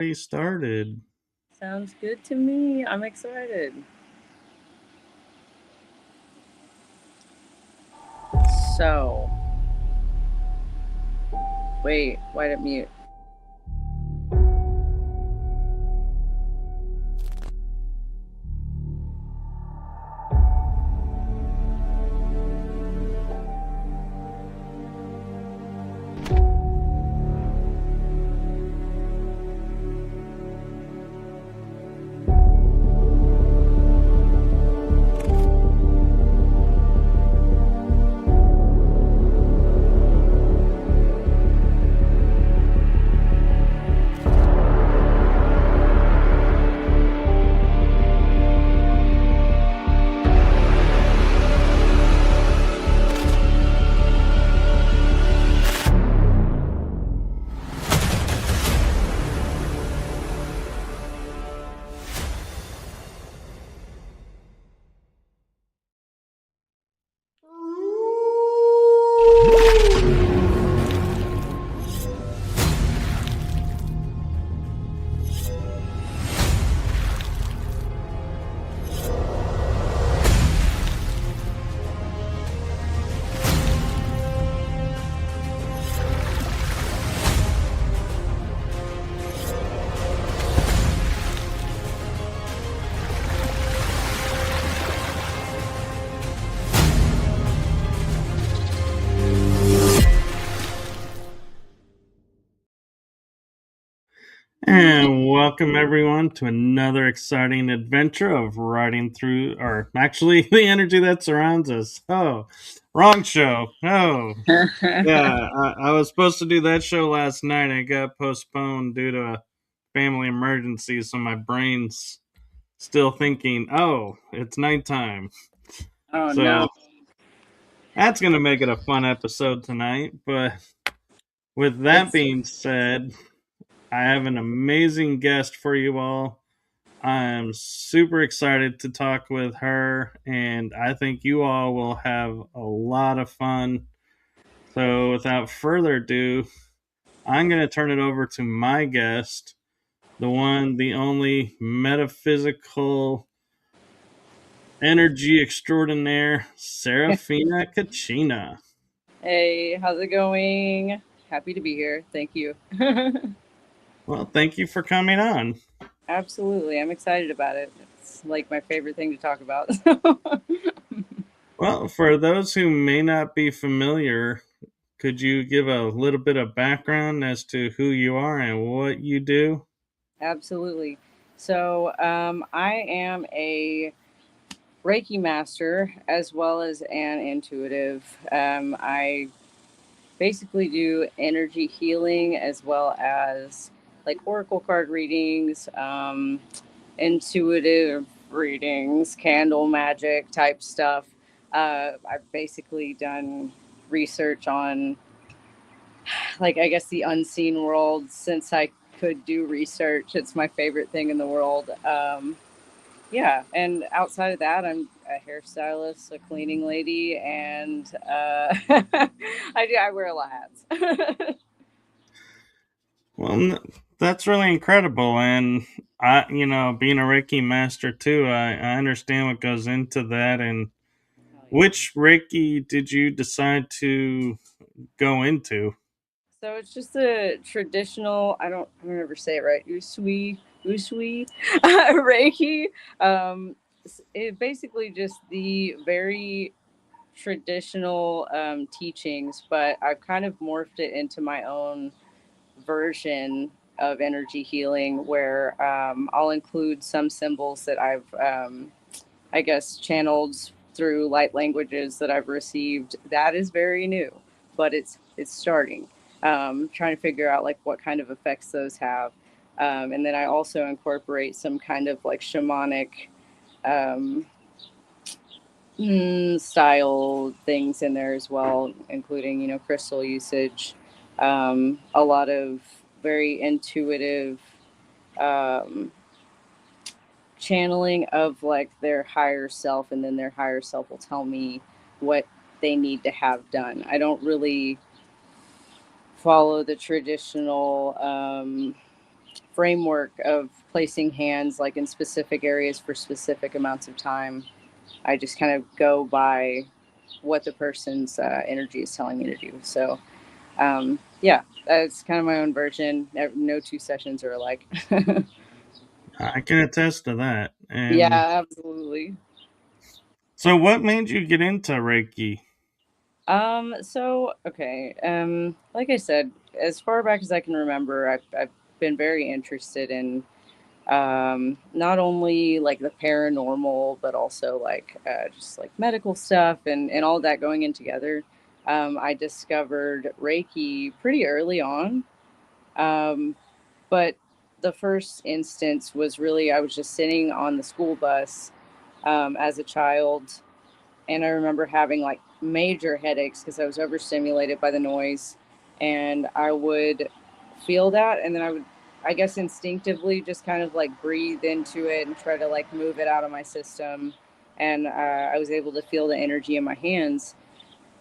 Already started. Sounds good to me. I'm excited. So, wait, why did it mute? And welcome everyone to another exciting adventure of riding through, or actually, the energy that surrounds us. Oh, wrong show. Oh, yeah. I was supposed to do that show last night. It got postponed due to a family emergency, so my brain's still thinking, oh, it's nighttime. Oh So no. that's going to make it a fun episode tonight. But with that It's being said, I have an amazing guest for you all. I'm super excited to talk with her, and I think you all will have a lot of fun. So, without further ado, I'm going to turn it over to my guest, the one, the only metaphysical energy extraordinaire, Seraphina Kachina. Hey, how's it going? Happy to be here. Thank you. Well, thank you for coming on. Absolutely. I'm excited about it. It's like my favorite thing to talk about. Well, for those who may not be familiar, could you give a little bit of background as to who you are and what you do? Absolutely. So, I am a Reiki master as well as an intuitive. I basically do energy healing as well as like oracle card readings, intuitive readings, candle magic type stuff. I've basically done research on, like, I guess the unseen world since I could do research. It's my favorite thing in the world. Yeah, and outside of that, I'm a hairstylist, a cleaning lady, and I wear a lot of hats. Well, that's really incredible. And being a Reiki master too, I understand what goes into that. And Hell yeah. which Reiki did you decide to go into? So it's just a traditional. I don't ever say it right. Usui, Reiki. It basically just the very traditional teachings, but I've kind of morphed it into my own version of energy healing, where I'll include some symbols that I've, I guess, channeled through light languages that I've received. That is very new, but it's starting. Trying to figure out like what kind of effects those have, and then I also incorporate some kind of like shamanic um, style things in there as well, including crystal usage, a lot of very intuitive um, channeling of like their higher self, and then their higher self will tell me what they need to have done. I don't really follow the traditional framework of placing hands like in specific areas for specific amounts of time. I just kind of go by what the person's energy is telling me to do. So, yeah, that's kind of my own version. No two sessions are alike. I can attest to that. And Yeah, absolutely. so, what made you get into Reiki? So okay. Like I said, as far back as I can remember, I've been very interested in not only like the paranormal, but also like just like medical stuff and all that going in together. I discovered Reiki pretty early on. Um, but the first instance was really, I was just sitting on the school bus as a child, and I remember having like major headaches because I was overstimulated by the noise, and I would feel that, and then I would, I guess, instinctively just kind of like breathe into it and try to like move it out of my system, and I was able to feel the energy in my hands.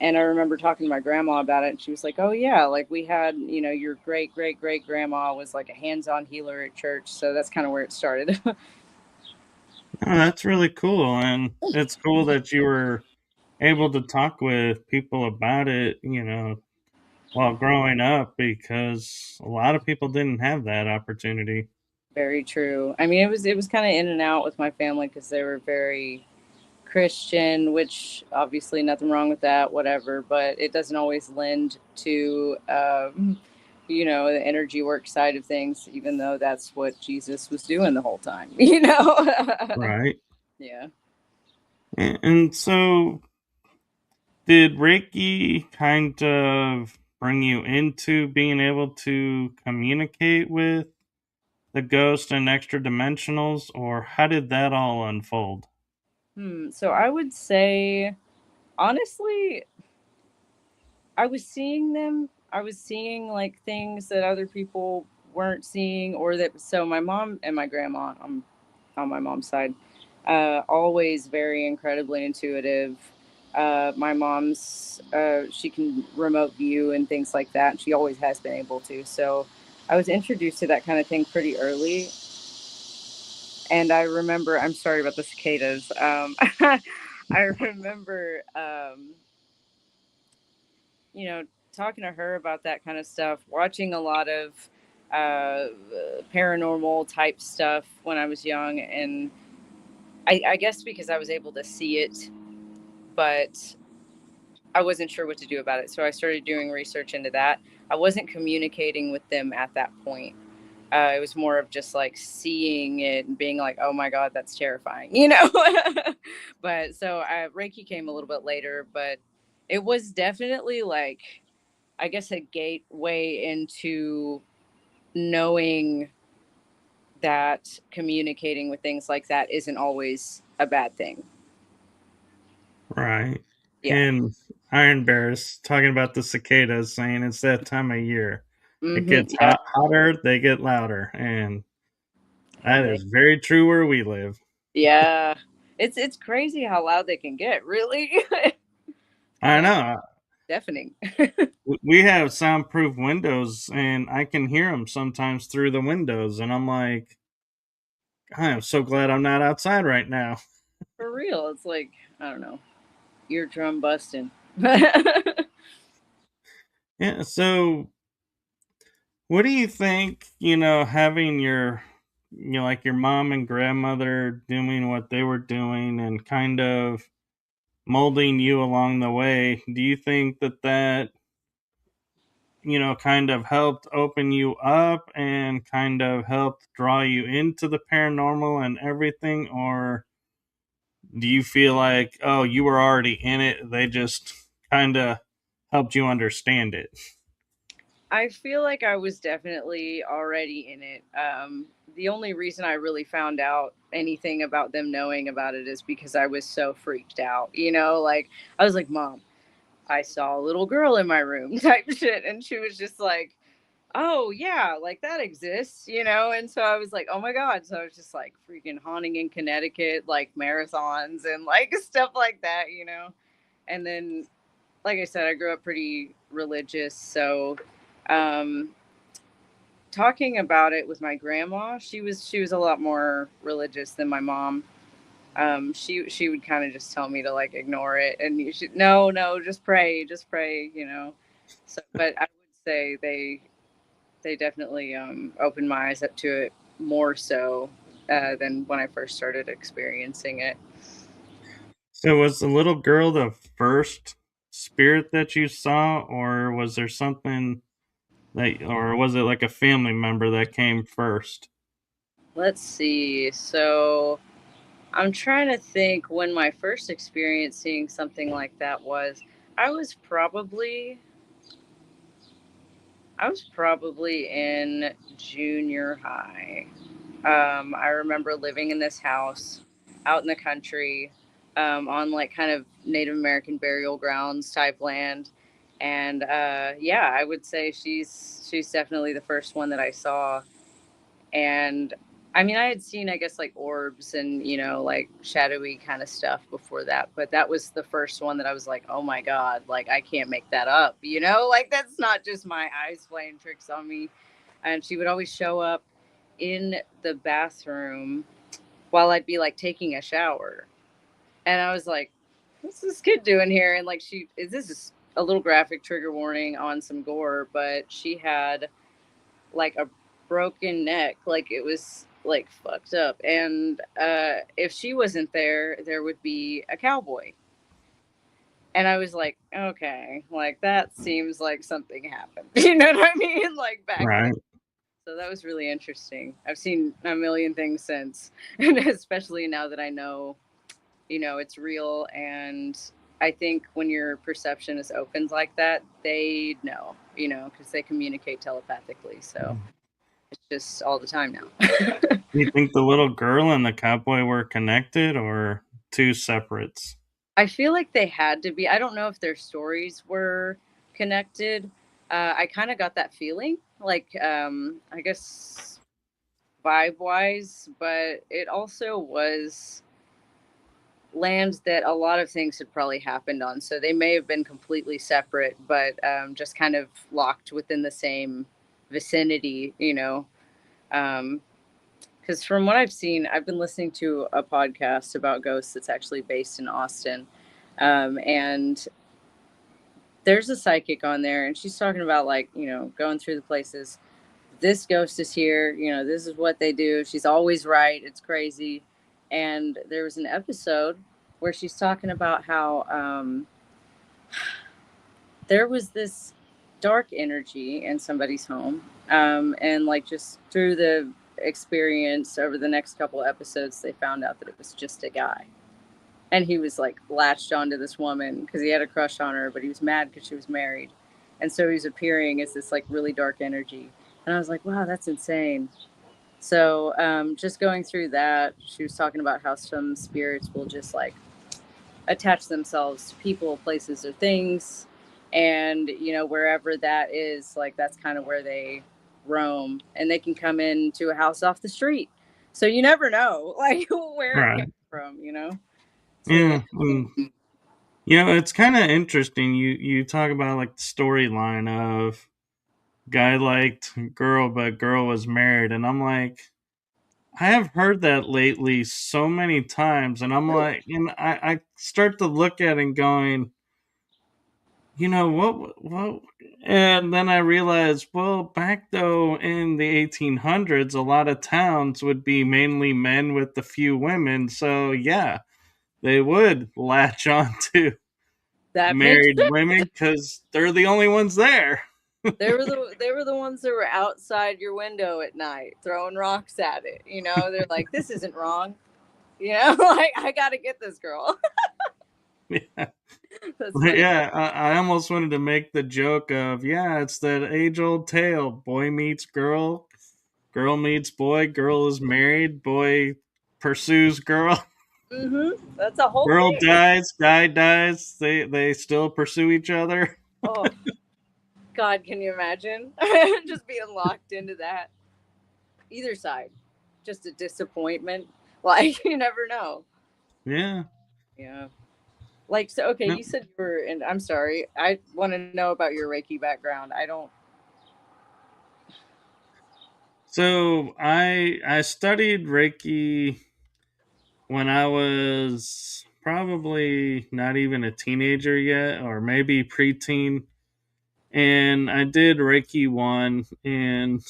And I remember talking to my grandma about it, and she was like, "Oh yeah, like we had, you know, your great great great grandma was like a hands-on healer at church, so that's kind of where it started." Oh, that's really cool. And it's cool that you were able to talk with people about it, while growing up, because a lot of people didn't have that opportunity. Very true. I mean, it was kind of in and out with my family because they were very Christian, which obviously nothing wrong with that, whatever. But it doesn't always lend to, you know, the energy work side of things, even though that's what Jesus was doing the whole time. You know. Right. Yeah. And so, did Reiki kind of bring you into being able to communicate with the ghost and extra dimensionals, or how did that all unfold? So I would say, honestly, I was seeing them. I was seeing like things that other people weren't seeing, or that. So my mom and my grandma, on my mom's side, always very incredibly intuitive. My mom's, she can remote view and things like that. She always has been able to. So I was introduced to that kind of thing pretty early. And I remember, I'm sorry about the cicadas. I remember, you know, talking to her about that kind of stuff, watching a lot of uh, paranormal type stuff when I was young. And I guess because I was able to see it, but I wasn't sure what to do about it. So I started doing research into that. I wasn't communicating with them at that point. It was more of just like seeing it and being like, oh my God, that's terrifying, you know? But so Reiki came a little bit later, but it was definitely like, I guess, a gateway into knowing that communicating with things like that isn't always a bad thing. Right. Yeah. And Iron Bears talking about the cicadas, saying it's that time of year. It gets Yep. hotter, they get louder, and that And they, is very true where we live. yeah, it's crazy how loud they can get. Really, it's kind I of know. deafening. We have soundproof windows, and I can hear them sometimes through the windows, and I'm like, I am so glad I'm not outside right now. For real, it's like, I don't know, eardrum busting. Yeah. So, what do you think? Having like your mom and grandmother doing what they were doing, and kind of molding you along the way. Do you think that kind of helped open you up and kind of helped draw you into the paranormal and everything? Or do you feel like, oh, you were already in it? They just kind of helped you understand it? I feel like I was definitely already in it. The only reason I really found out anything about them knowing about it is because I was so freaked out. You know, like I was like, Mom, I saw a little girl in my room type shit. And she was just like, oh, yeah, like that exists, you know? And so I was like, oh my God. So I was just like freaking haunting in Connecticut, like marathons and like stuff like that, you know? And then, like I said, I grew up pretty religious. So, um, talking about it with my grandma, she was a lot more religious than my mom. She would kind of just tell me to like ignore it, and you should no, just pray, you know. So, but I would say they definitely opened my eyes up to it more so than when I first started experiencing it. So was the little girl the first spirit that you saw, or was there something that, or was it like a family member that came first? Let's see. So I'm trying to think when my first experience seeing something like that was. I was probably I was probably in junior high. I remember living in this house out in the country, on like kind of Native American burial grounds type land. And yeah, I would say she's definitely the first one that I saw. And I mean, I had seen, I guess, like orbs and, like shadowy kind of stuff before that, but that was the first one that I was like, oh my God, like I can't make that up, like that's not just my eyes playing tricks on me. And she would always show up in the bathroom while I'd be like taking a shower. And I was like, what's this kid doing here? And like, this is a little graphic trigger warning on some gore, but she had like a broken neck, like it was like fucked up. And if she wasn't there, there would be a cowboy. And I was like, okay, like that seems like something happened. You know what I mean? Like back then. Right. So that was really interesting. I've seen a million things since, and especially now that I know, it's real. And I think when your perception is opened like that, they know, because they communicate telepathically. So it's just all the time now. Do you think the little girl and the cowboy were connected or two separates? I feel like they had to be. I don't know if their stories were connected. I kind of got that feeling, like I guess vibe wise, but it also was land that a lot of things had probably happened on. So they may have been completely separate, but just kind of locked within the same vicinity, Um, because from what I've seen, I've been listening to a podcast about ghosts that's actually based in Austin. And there's a psychic on there, and she's talking about, like, going through the places. This ghost is here, this is what they do. She's always right. It's crazy. And there was an episode where she's talking about how there was this dark energy in somebody's home. And like just through the experience over the next couple of episodes, they found out that it was just a guy. And he was like latched onto this woman because he had a crush on her, but he was mad because she was married. And so he was appearing as this like really dark energy. And I was like, wow, that's insane. So just going through that, she was talking about how some spirits will just like attach themselves to people, places, or things. And, wherever that is, like, that's kind of where they roam. And they can come into a house off the street. So you never know, like, where it came Right. from. It's really Yeah. interesting. It's kind of interesting. You talk about like the storyline of guy liked girl, but girl was married, and I'm like, I have heard that lately so many times, and I'm like, and I start to look at it and going, what, and then I realized, well, back though in the 1800s, a lot of towns would be mainly men with a few women, so yeah, they would latch on to That makes married sense. women because they're the only ones there. They were the ones that were outside your window at night throwing rocks at it. They're like, this isn't wrong. Like I gotta get this girl. Yeah, That's funny. yeah. I almost wanted to make the joke of, yeah, it's that age old tale: boy meets girl, girl meets boy, girl is married, boy pursues girl, That's a whole girl thing. dies, guy dies. They still pursue each other. Oh God, can you imagine just being locked into that? Either side, just a disappointment. Like you never know. Yeah. Yeah. Like so. Okay, No, you said you were, and I'm sorry. I want to know about your Reiki background. I don't. So I studied Reiki when I was probably not even a teenager yet, or maybe preteen. And I did Reiki 1, and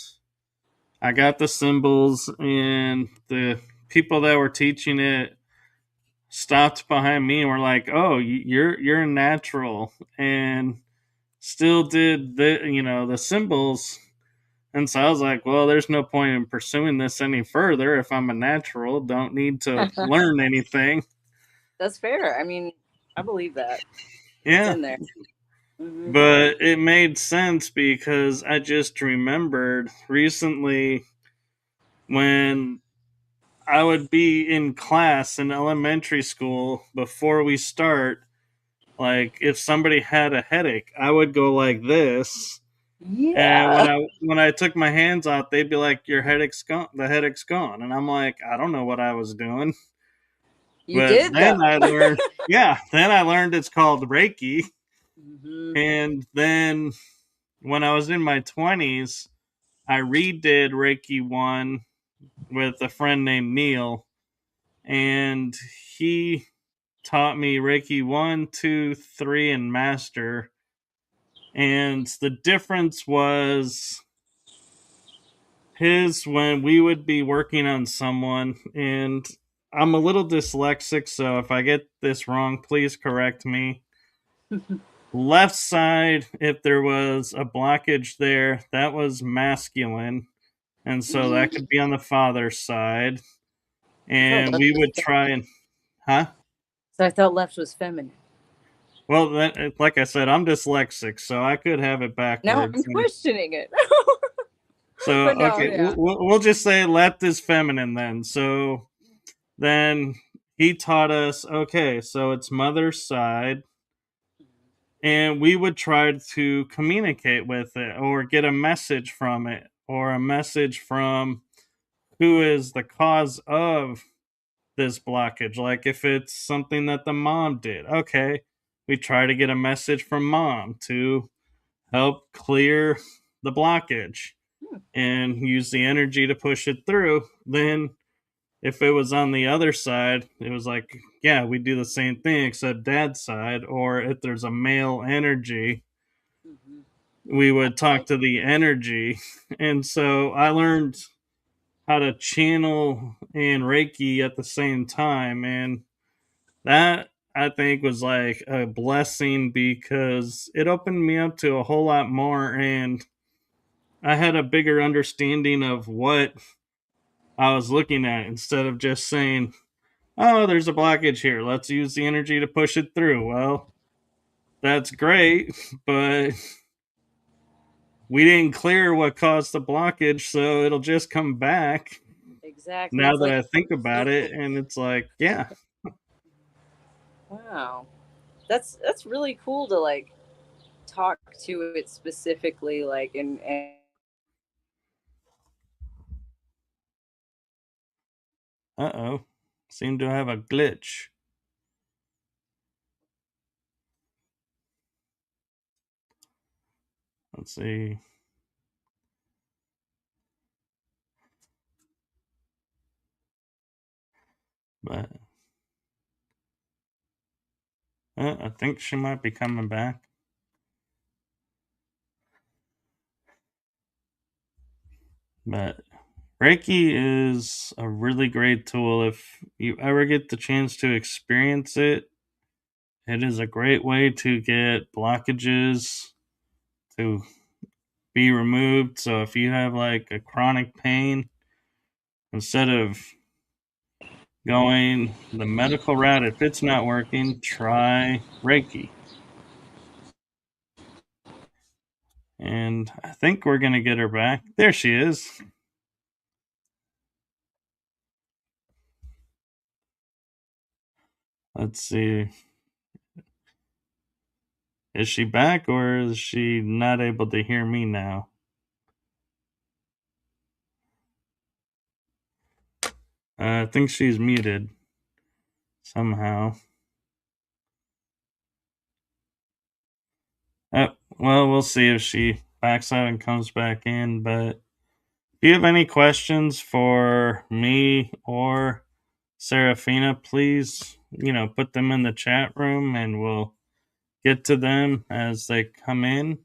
I got the symbols, and the people that were teaching it stopped behind me and were like, "Oh, you're a natural," and still did the symbols. And so I was like, "Well, there's no point in pursuing this any further if I'm a natural. Don't need to learn anything." That's fair. I mean, I believe that it's Yeah, in there. Hmm. but it made sense because I just remembered recently when I would be in class in elementary school before we start. Like if somebody had a headache, I would go like this, and Yeah, when I took my hands out, they'd be like, "Your headache's gone. The headache's gone." And I'm like, "I don't know what I was doing." you But did then though. I learned, yeah, then I learned it's called Reiki. Hmm. And then when I was in my 20s, I redid Reiki 1 with a friend named Neil, and he taught me Reiki 1, 2, 3, and Master. And the difference was his when we would be working on someone, and I'm a little dyslexic, so if I get this wrong, please correct me. Left side, if there was a blockage there, that was masculine, and so that could be on the father's side. I thought And left we was would try feminine. and, huh? So I thought left was feminine. Well, like I said, I'm dyslexic, so I could have it Now backwards. I'm questioning it. So, But no, okay, yeah. we'll just say left is feminine then. So then he taught us, okay, so it's mother's side, and we would try to communicate with it or get a message from it or a message from who is the cause of this blockage. Like if it's something that the mom did, okay, we try to get a message from mom to help clear the blockage Hmm. and use the energy to push it through. Then if it was on the other side, it was like, yeah, we do the same thing except dad's side. Or if there's a male energy, Hmm. we would talk Okay. to the energy. And so I learned how to channel and Reiki at the same time. And that I think was like a blessing because it opened me up to a whole lot more. And I had a bigger understanding of what I was looking at instead of just saying, oh, there's a blockage here. Let's use the energy to push it through. Well, that's great, but we didn't clear what caused the blockage, so it'll just come back Exactly. now It's that like I a think about loop. it. And it's like, yeah, Wow. That's really cool to like talk to it specifically, like and uh oh, seem to have a glitch. Let's see. But I think she might be coming back. But Reiki is a really great tool. If you ever get the chance to experience it, it is a great way to get blockages to be removed. So if you have like a chronic pain, instead of going the medical route, if it's not working, try Reiki. And I think we're going to get her back. There she is. Let's see. Is she back or is she not able to hear me now? I think she's muted somehow. Oh, well, we'll see if she backs out and comes back in, but Do you have any questions for me or Seraphina? Please, put them in the chat room and we'll get to them as they come in.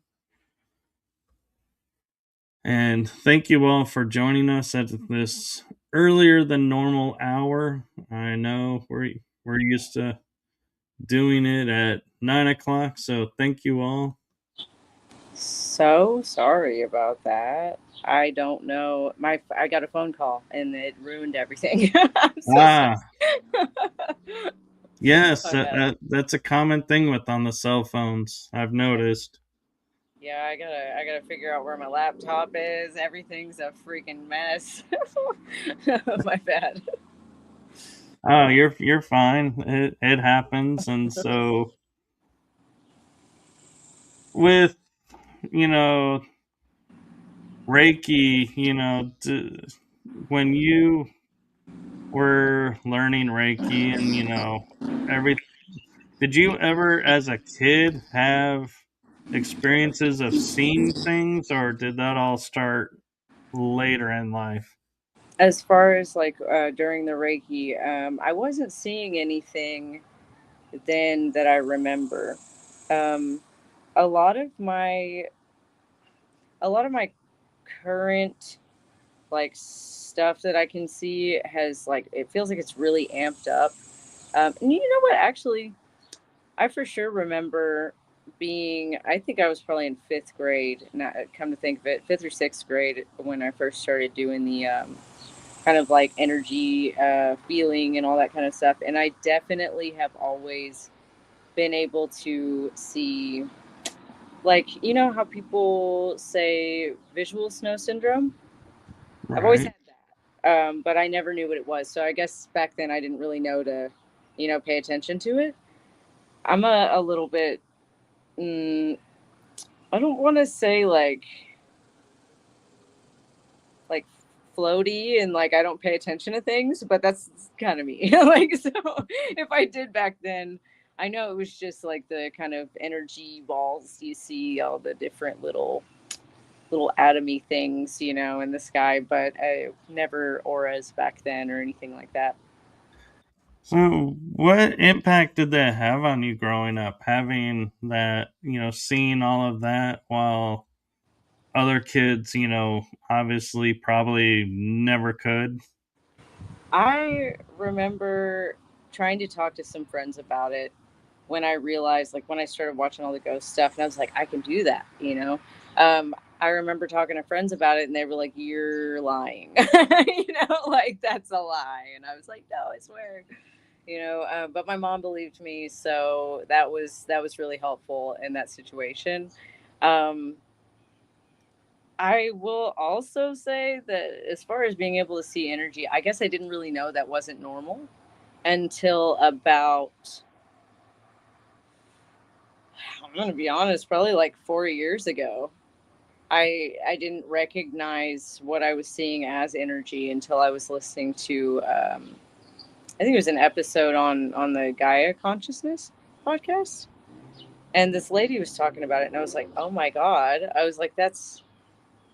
And thank you all for joining us at this earlier than normal hour. I know we're used to doing it at 9 o'clock, so thank you all. So sorry about that. I don't know. I got a phone call and it ruined everything. I'm so sorry. Ah, yes, My bad. that's a common thing with on the cell phones. I've noticed. Yeah, I gotta figure out where my laptop is. Everything's a freaking mess. My bad. Oh, you're fine. It happens, and so with you know Reiki, when you were learning Reiki, and every did you ever, as a kid, have experiences of seeing things, or did that all start later in life? As far as like during the Reiki, I wasn't seeing anything then that I remember. Um, a lot of my a lot of my current like stuff that I can see has like it feels like it's really amped up. And you know what? Actually, I for sure remember being. I think I was probably in fifth grade. Not come to think of it, fifth or sixth grade when I first started doing the kind of like energy feeling and all that kind of stuff. And I definitely have always been able to see, like, you know how people say visual snow syndrome? I've always Right. had that, but I never knew what it was. So I guess back then I didn't really know to, pay attention to it. I'm a little bit, mm, I don't want to say like floaty and like I don't pay attention to things, but that's kind of me. Like so if I did back then, I know it was just like the kind of energy balls you see all the different little atomy things, in the sky, but I never auras back then or anything like that. So, what impact did that have on you growing up? Having that, seeing all of that while other kids, obviously probably never could. I remember trying to talk to some friends about it when I realized, like, when I started watching all the ghost stuff, and I was like, I can do that, I remember talking to friends about it, and they were like, "You're lying," like that's a lie, and I was like, "No, I swear." But my mom believed me, so that was really helpful in that situation. Um, I will also say that as far as being able to see energy, I guess I didn't really know that wasn't normal until about, I'm going to be honest, probably like 4 years ago. I didn't recognize what I was seeing as energy until I was listening to, I think it was an episode on the Gaia Consciousness podcast, and this lady was talking about it, and I was like, oh my god! I was like, that's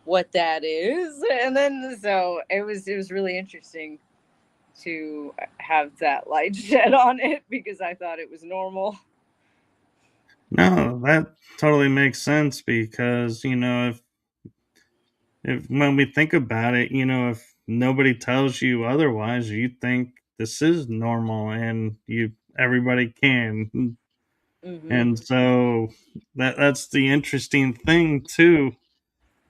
what that is, and then so it was really interesting to have that light shed on it because I thought it was normal. No, that totally makes sense because, if when we think about it, if nobody tells you otherwise, you think this is normal and everybody can. Mm-hmm. And so that's the interesting thing too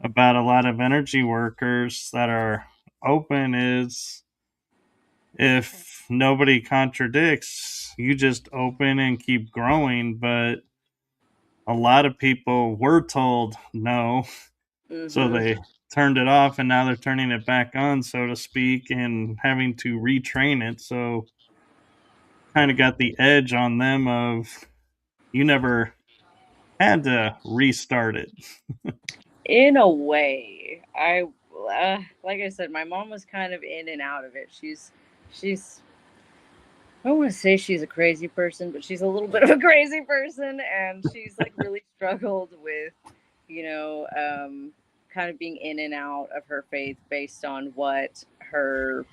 about a lot of energy workers that are open is if nobody contradicts, you just open and keep growing. But a lot of people were told no, so Mm-hmm. they turned it off and now they're turning it back on, so to speak, and having to retrain it. So kind of got the edge on them of you never had to restart it. In a way, like I said, my mom was kind of in and out of it. She's I don't want to say she's a crazy person, but she's a little bit of a crazy person, and she's like really struggled with, you know, um, kind of being in and out of her faith based on what her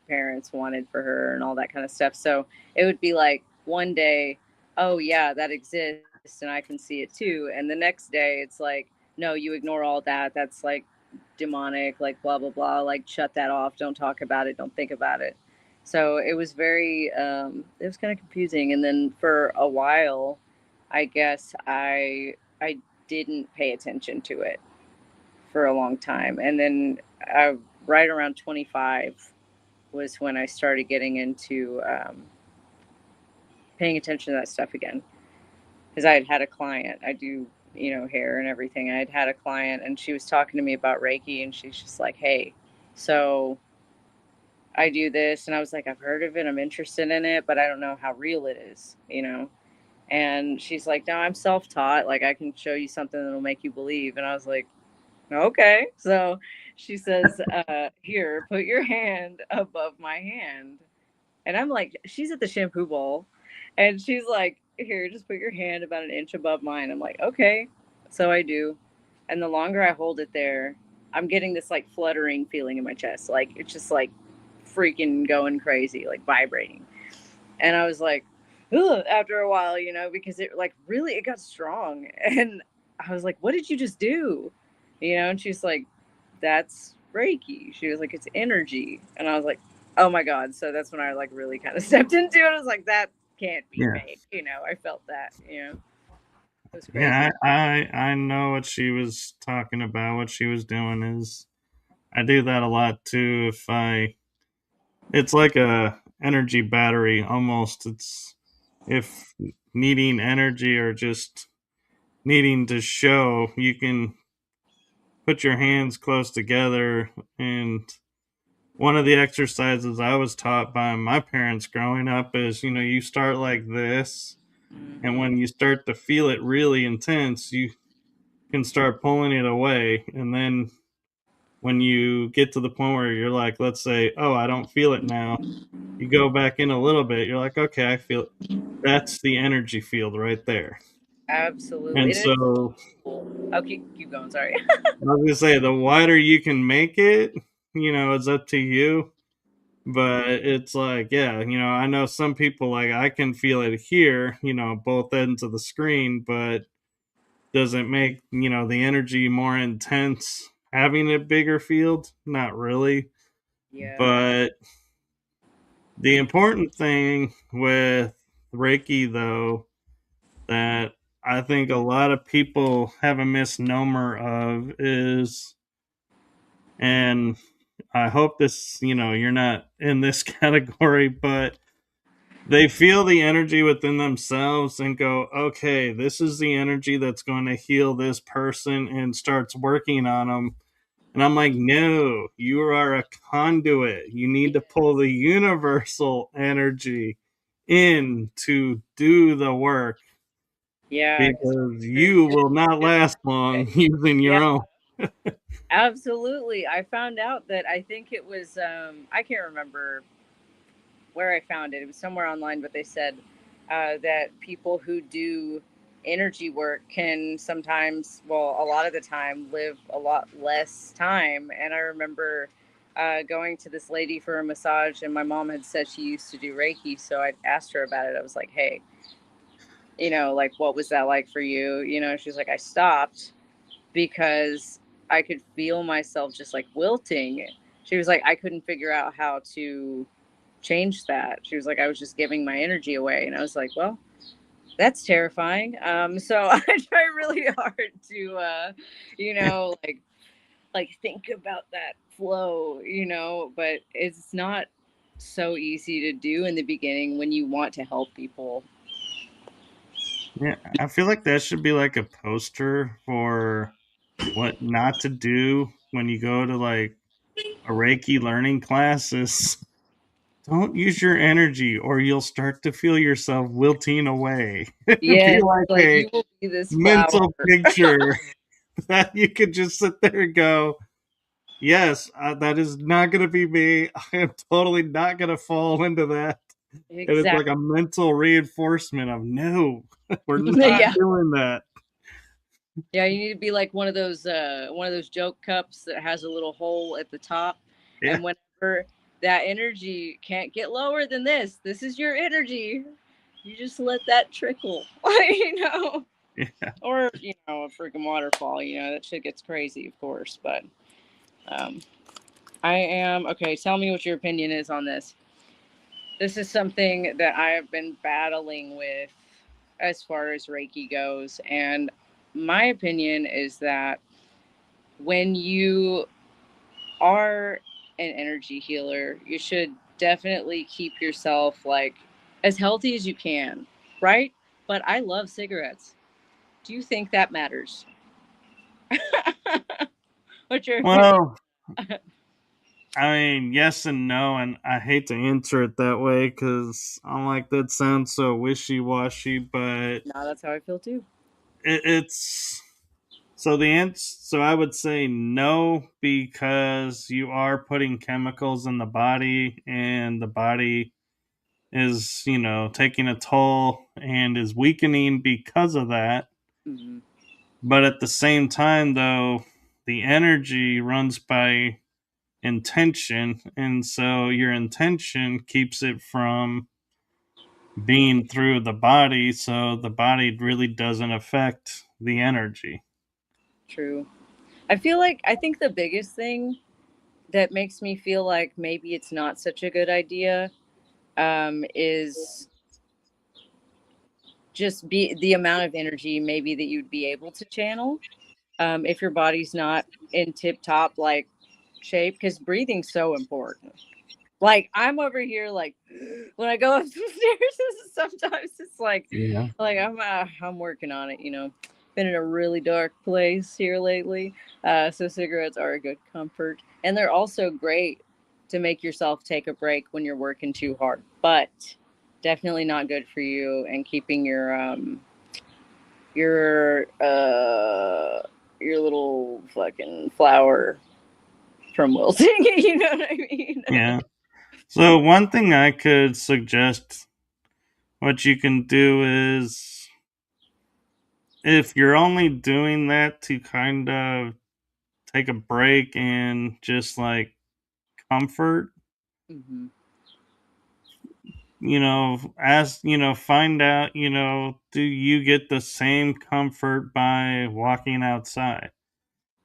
parents wanted for her and all that kind of stuff. So it would be like one day, oh yeah, that exists and I can see it too. And the next day it's like, no, you ignore all that. That's like demonic, like blah blah blah, like shut that off, don't talk about it, don't think about it. So it was very it was kind of confusing. And then for a while, I guess I didn't pay attention to it for a long time. And then right around 25 was when I started getting into paying attention to that stuff again. Because I had had a client, I do, hair and everything. I had had a client and she was talking to me about Reiki, and she's just like, hey, so I do this. And I was like, I've heard of it, I'm interested in it, but I don't know how real it is. And she's like, no, I'm self taught. Like, I can show you something that'll make you believe. And I was like, okay. So she says, here, put your hand above my hand. And I'm like, she's at the shampoo bowl. And she's like, here, just put your hand about an inch above mine. I'm like, okay. So I do. And the longer I hold it there, I'm getting this like fluttering feeling in my chest. Like, it's just like freaking going crazy, like vibrating. And I was like, ugh, after a while, because it like really it got strong. And I was like, what did you just do? And she's like, that's Reiki. She was like, it's energy. And I was like, oh my God. So that's when I like really kind of stepped into it. I was like, that can't be Yeah. fake. I felt that. It was Yeah, crazy. I know what she was talking about. What she was doing is I do that a lot too. If I It's like a energy battery almost. It's if needing energy or just needing to show, you can put your hands close together. And one of the exercises I was taught by my parents growing up is, you start like this, and Mm-hmm. when you start to feel it really intense, you can start pulling it away. And then when you get to the point where you're like, let's say, oh, I don't feel it now, you go back in a little bit, you're like, okay, I feel it. That's the energy field right there. Absolutely. And And it's so cool. Oh, keep going. Sorry. I was gonna say the wider you can make it, it's up to you. But it's like, yeah, I know some people, like, I can feel it here, both ends of the screen, but does it make, the energy more intense having a bigger field? Not really. Yeah. But the important thing with Reiki, though, that I think a lot of people have a misnomer of is, and I hope this, you're not in this category, but they feel the energy within themselves and go, okay, this is the energy that's going to heal this person, and starts working on them. And I'm like, no, you are a conduit. You need to pull the universal energy in to do the work, Yeah. Because because you will not last long using yeah. your own. Absolutely. I found out that I think it was I can't remember where I found it. It was somewhere online, but they said that people who do energy work can sometimes, well, a lot of the time, live a lot less time. And I remember going to this lady for a massage, and my mom had said she used to do Reiki. So I asked her about it. I was like, hey, like, what was that like for you? She's like, I stopped because I could feel myself just like wilting. She was like, I couldn't figure out how to change that. She was like, I was just giving my energy away. And I was like, well, that's terrifying. So I try really hard to, like think about that flow, but it's not so easy to do in the beginning when you want to help people. Yeah, I feel like that should be like a poster for what not to do when you go to like a Reiki learning class. Is don't use your energy or you'll start to feel yourself wilting away. Be Yes, like like a you will be this flower. mental picture that you could just sit there and go, yes, that is not going to be me. I am totally not going to fall into that. And it's Exactly. like a mental reinforcement of, no, we're not Yeah. doing that. Yeah, you need to be like one of those joke cups that has a little hole at the top, Yeah, and whenever that energy can't get lower than this is your energy. You just let that trickle, you know, yeah. or you know, a freaking waterfall. You know that shit gets crazy, of course. But um, I am okay. Tell me what your opinion is on this. This is something that I have been battling with as far as Reiki goes, and my opinion is that when you are an energy healer, you should definitely keep yourself like as healthy as you can, right? But I love cigarettes. Do you think that matters? What's your opinion? Well, I mean, yes and no, and I hate to answer it that way because I'm like that sounds so wishy washy, but No, that's how I feel too. it's so the answer. So I would say no because you are putting chemicals in the body, and the body is taking a toll and is weakening because of that. Hmm. But at the same time, though, the energy runs by intention, and so your intention keeps it from being through the body, so the body really doesn't affect the energy. True. I think the biggest thing that makes me feel like maybe it's not such a good idea is just be the amount of energy maybe that you'd be able to channel if your body's not in tip top like shape because breathing's so important. Like I'm over here like when I go up the stairs sometimes it's Yeah. I'm working on it, you know. Been in a really dark place here lately. So cigarettes are a good comfort. And they're also great to make yourself take a break when you're working too hard. But definitely not good for you and keeping your your little fucking flower from wilting. You know what I mean? Yeah. So one thing I could suggest what you can do is if you're only doing that to kind of take a break and just like comfort, Hmm. find out, do you get the same comfort by walking outside?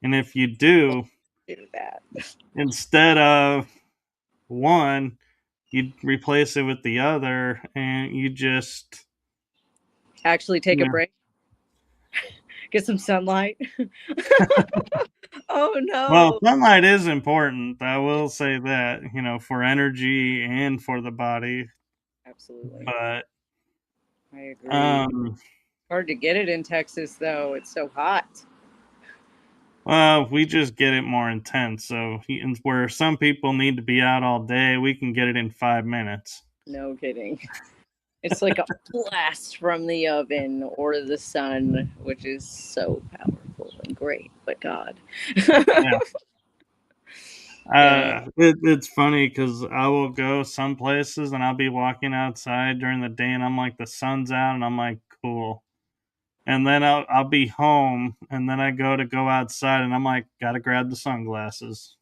And if you do, Do that. instead of one, you replace it with the other and you just, Actually, take you a know, break, get some sunlight. Oh well, no! sunlight is important. I will say that, for energy and for the body. Absolutely, But, I agree. um, Hard to get it in Texas though; it's so hot. well, we just get it more intense. So, where some people need to be out all day, we can get it in 5 minutes. No kidding. It's like a blast from the oven or the sun, which is so powerful and great. But God, Yeah. yeah. It's funny because I will go some places and I'll be walking outside during the day and I'm like, the sun's out and I'm like, cool. And then I'll be home and then I go outside and I'm like, gotta grab the sunglasses.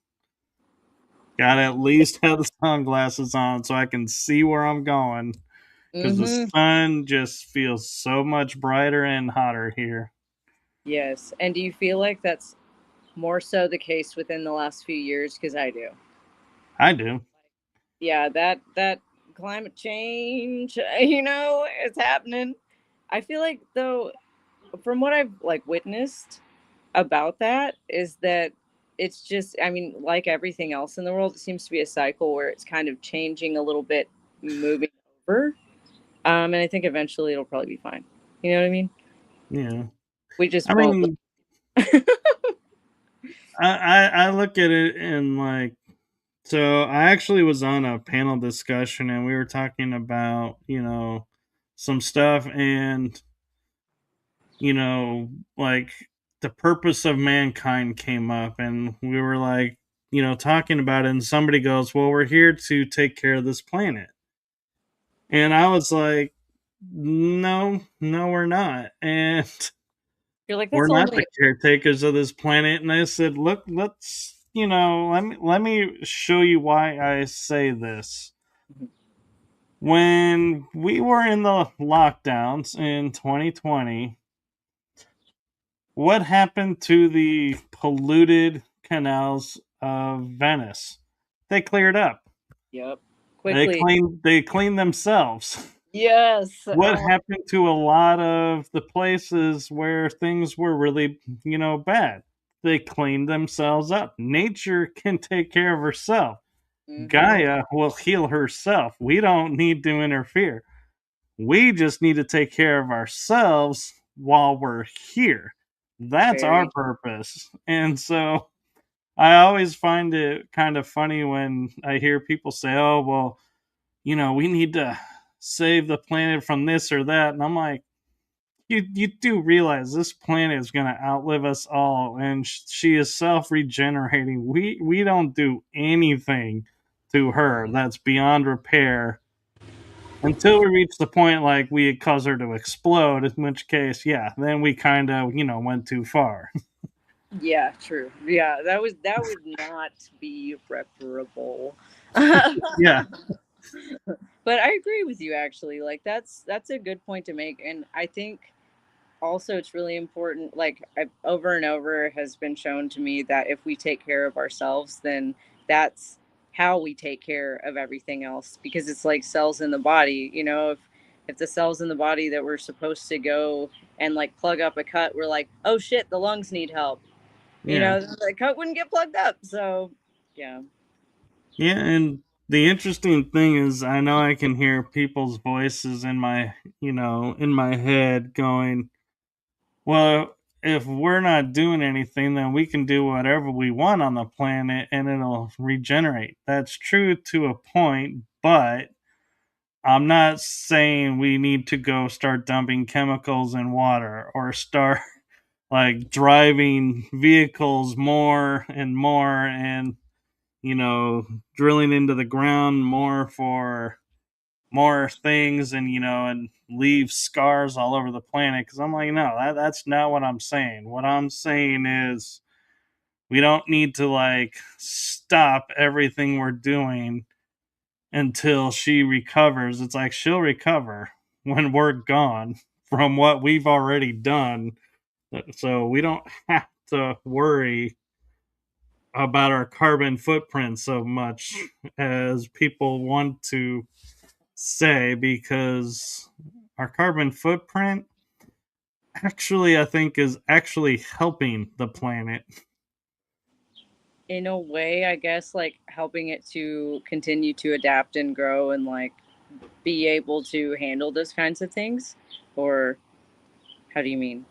Gotta at least have the sunglasses on so I can see where I'm going because the Mm-hmm. sun just feels so much brighter and hotter here. Yes. And do you feel like that's more so the case within the last few years? Because I do. I do. Yeah, that climate change, you know, it's happening. I feel like though, from what I've like witnessed about that, is that it's just, I mean, like everything else in the world, it seems to be a cycle where it's kind of changing a little bit, moving over. And I think eventually it'll probably be fine. You know what I mean? Yeah. We just I won't. mean, I look at it and like, so I actually was on a panel discussion and we were talking about, some stuff and, like the purpose of mankind came up and we were like, talking about it and somebody goes, "Well, we're here to take care of this planet." And I was like, "No, no we're not." And You're like, We're that's not the only. caretakers of this planet. And I said, look, let's, let me show you why I say this. When we were in the lockdowns in 2020, what happened to the polluted canals of Venice? They cleared up. Yep. They Quickly. cleaned themselves. Yes. What Oh, happened to a lot of the places where things were really, bad? They cleaned themselves up. Nature can take care of herself. mm-hmm. Gaia will heal herself. We don't need to interfere. We just need to take care of ourselves while we're here. That's our Very. purpose. And so I always find it kind of funny when I hear people say, oh, well, we need to save the planet from this or that. And I'm like, you do realize this planet is going to outlive us all, and she is self regenerating. We don't do anything to her that's beyond repair until we reach the point like we cause her to explode. In which case, yeah, then we kind of went too far. Yeah, true. Yeah, that would not be reparable. But Yeah, I agree with you actually. Like that's a good point to make, and I think also it's really important. Like over and over has been shown to me that if we take care of ourselves, then that's how we take care of everything else. Because it's like cells in the body. If the cells in the body that we're supposed to go and like plug up a cut, we're like, oh shit, the lungs need help. yeah, The cut wouldn't get plugged up. So, yeah. yeah. And the interesting thing is, I know I can hear people's voices in my head going, well, if we're not doing anything, then we can do whatever we want on the planet and it'll regenerate. That's true to a point, but I'm not saying we need to go start dumping chemicals in water or start like driving vehicles more and more and, drilling into the ground more for more things and leave scars all over the planet, because I'm like, no, that's not what I'm saying. What I'm saying is we don't need to like stop everything we're doing until she recovers. It's like she'll recover when we're gone from what we've already done, so we don't have to worry about our carbon footprint so much as people want to say, because our carbon footprint actually, I think, is actually helping the planet. In a way, I guess, like helping it to continue to adapt and grow and like be able to handle those kinds of things. Or how do you mean?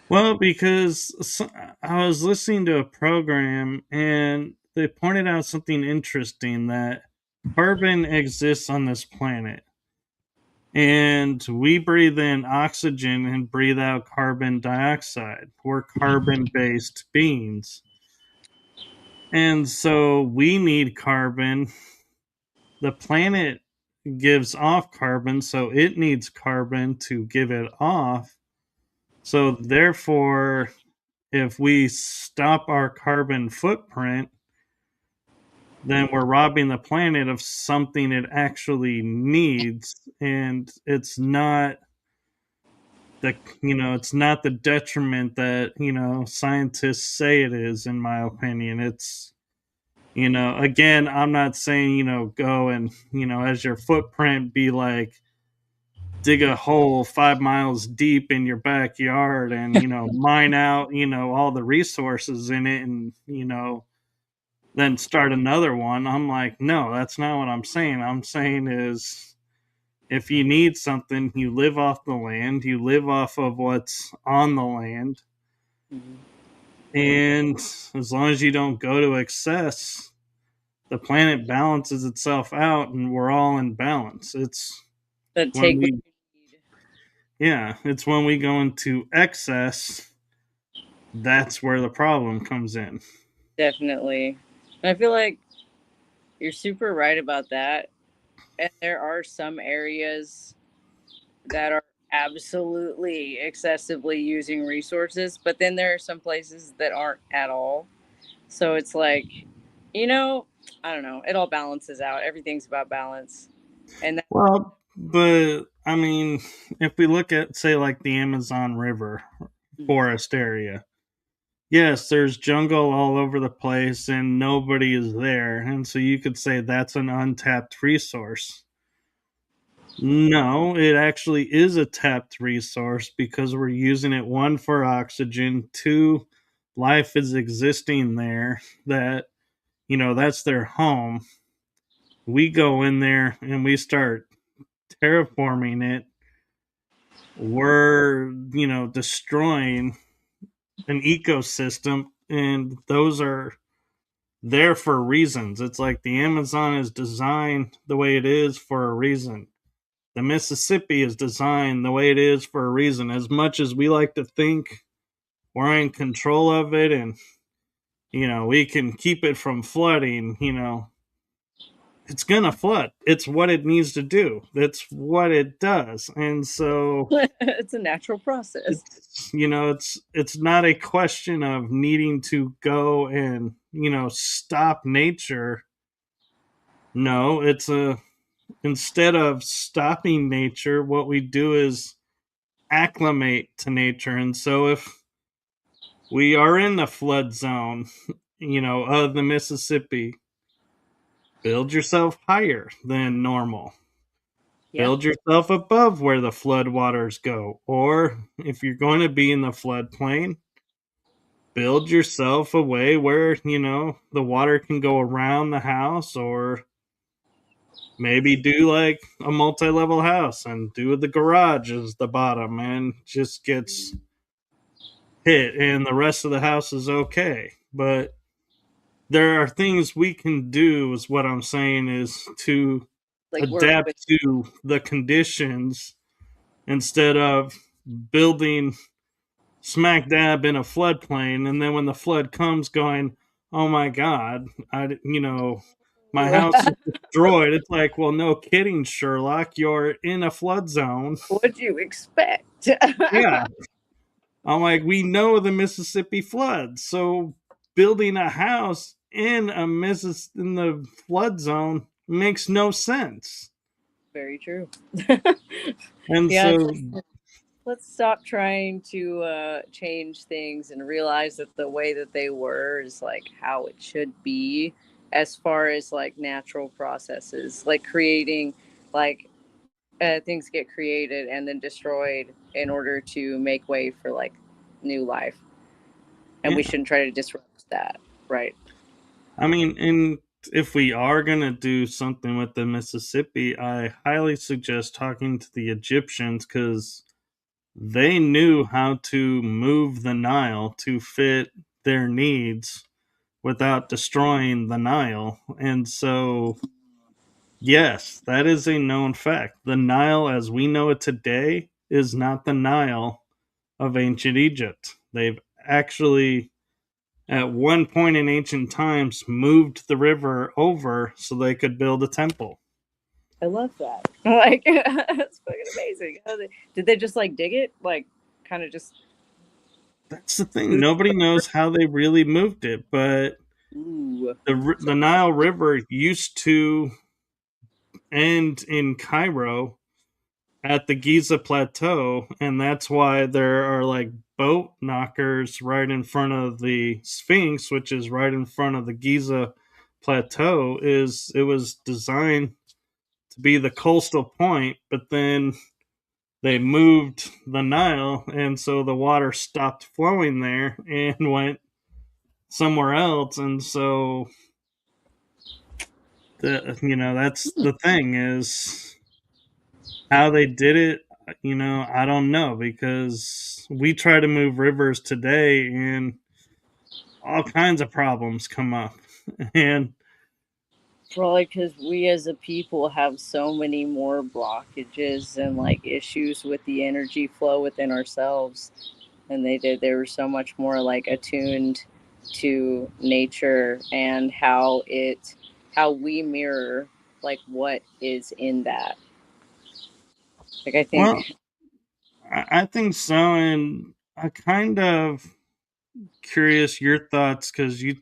Well, because I was listening to a program and they pointed out something interesting, that carbon exists on this planet. And we breathe in oxygen and breathe out carbon dioxide. We're carbon based beings. And so we need carbon. The planet gives off carbon, so it needs carbon to give it off. So, therefore, if we stop our carbon footprint, then we're robbing the planet of something it actually needs. And it's not the detriment that, scientists say it is, in my opinion. It's, again, I'm not saying, go and, as your footprint be like, dig a hole 5 miles deep in your backyard and, mine out, all the resources in it and, then start another one. I'm like, no, that's not what I'm saying. I'm saying is, if you need something, you live off the land, you live off of what's on the land. Mhm. And as long as you don't go to excess, the planet balances itself out and we're all in balance. But When take what we, you need. it's when we go into excess, that's where the problem comes in. Definitely. And I feel like you're super right about that. And there are some areas that are absolutely excessively using resources, but then there are some places that aren't at all. So it's like, you know, I don't know. It all balances out. Everything's about balance. And that, Well, but I mean, if we look at, say, like the Amazon River forest area, yes, there's jungle all over the place and nobody is there. And so you could say that's an untapped resource. No, it actually is a tapped resource because we're using it, one, for oxygen, two, life is existing there, that, that's their home. We go in there and we start terraforming it. We're, destroying an ecosystem, and those are there for reasons. It's like the Amazon is designed the way it is for a reason. The Mississippi is designed the way it is for a reason. As much as we like to think we're in control of it and, we can keep it from flooding, it's going to flood. It's what it needs to do. That's what it does. And so it's a natural process. it's not a question of needing to go and, stop nature. No, it's a instead of stopping nature, what we do is acclimate to nature. And so if we are in the flood zone, of the Mississippi, build yourself higher than normal. Yeah. Build yourself above where the flood waters go. Or if you're going to be in the floodplain, build yourself a way where, the water can go around the house, or maybe do like a multi-level house and do the garage as the bottom and just gets hit and the rest of the house is okay. But there are things we can do, is what I'm saying, is to Like work adapt with. to the conditions instead of building smack dab in a floodplain, and then when the flood comes, going, oh my god, my house is destroyed. It's like, well, no kidding, Sherlock, you're in a flood zone. What'd you expect? Yeah, I'm like, we know the Mississippi floods, so building a house in in the flood zone makes no sense. Very true. And Yeah, it's so, like, let's stop trying to change things and realize that the way that they were is like how it should be, as far as like natural processes, like creating, like things get created and then destroyed in order to make way for like new life, and we yeah, shouldn't try to disrupt that, right? I mean, and if we are going to do something with the Mississippi, I highly suggest talking to the Egyptians, because they knew how to move the Nile to fit their needs without destroying the Nile. And so, yes, that is a known fact. The Nile as we know it today is not the Nile of ancient Egypt. They've actually, at one point in ancient times, moved the river over so they could build a temple. I love that. Like, that's fucking amazing. Did they just like dig it, like kind of just That's the thing. move Nobody it knows how they really moved it, but over? Ooh, the Nile River used to end in Cairo at the Giza Plateau, and that's why there are like boat knockers right in front of the Sphinx, which is right in front of the Giza Plateau. Is it was designed to be the coastal point, but then they moved the Nile, and so the water stopped flowing there and went somewhere else. And so that's the thing, is how they did it. I don't know, because we try to move rivers today and all kinds of problems come up. And probably because we as a people have so many more blockages and like issues with the energy flow within ourselves, and they were so much more like attuned to nature and how we mirror like what is in that. Like I well, think. I think so, and I kind of curious your thoughts because you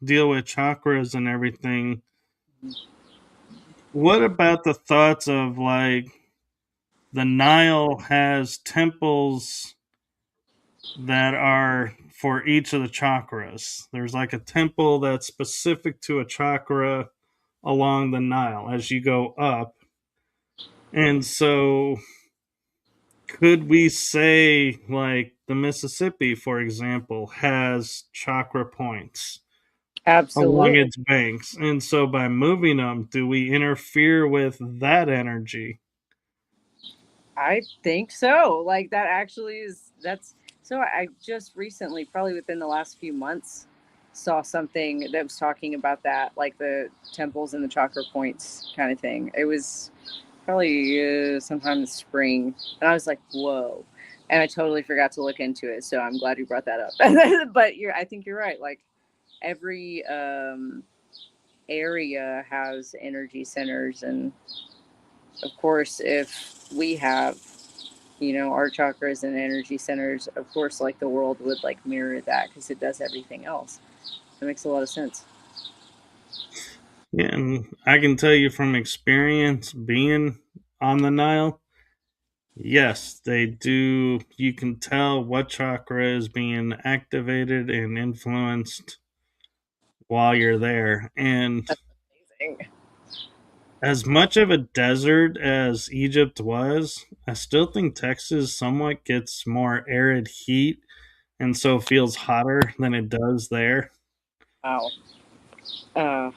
deal with chakras and everything. What about the thoughts of like the Nile has temples that are for each of the chakras? There's like a temple that's specific to a chakra along the Nile as you go up. And so could we say like the Mississippi, for example, has chakra points along Absolutely. its banks? And so by moving them, do we interfere with that energy? I think so. Like that actually is that's so I just recently, probably within the last few months, saw something that was talking about that, like the temples and the chakra points kind of thing. It was probably sometime in spring, and I was like, "Whoa!" And I totally forgot to look into it. So I'm glad you brought that up. But I think you're right. Like every area has energy centers, and of course, if we have our chakras and energy centers, of course, like the world would like mirror that because it does everything else. It makes a lot of sense. Yeah, and I can tell you from experience being on the Nile, yes, they do. You can tell what chakra is being activated and influenced while you're there. And That's amazing. as much of a desert as Egypt was, I still think Texas somewhat gets more arid heat and so feels hotter than it does there. Wow. Uh,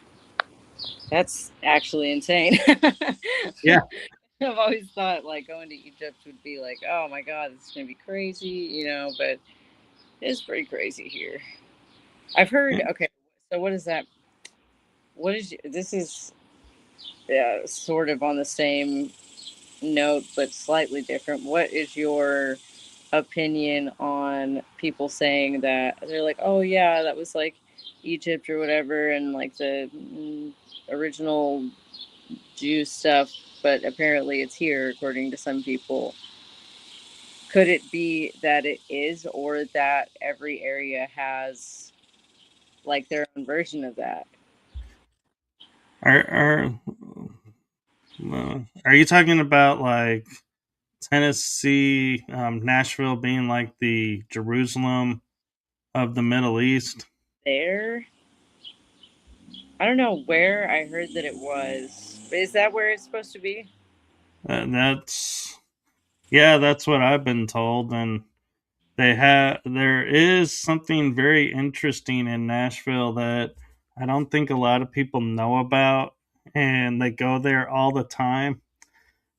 that's actually insane. Yeah. I've always thought like going to Egypt would be like, oh my God, this is going to be crazy, but it's pretty crazy here. I've heard, okay, so what is that? What is, this is sort of on the same note, but slightly different. What is your opinion on people saying that they're like, oh yeah, that was like Egypt or whatever, and like the original Jew stuff, but apparently it's here according to some people. Could it be that it is, or that every area has like their own version of that? Are you talking about like Tennessee, Nashville being like the Jerusalem of the Middle East? There, I don't know where I heard that it was. But is that where it's supposed to be? That's yeah, that's what I've been told. And there is something very interesting in Nashville that I don't think a lot of people know about, and they go there all the time.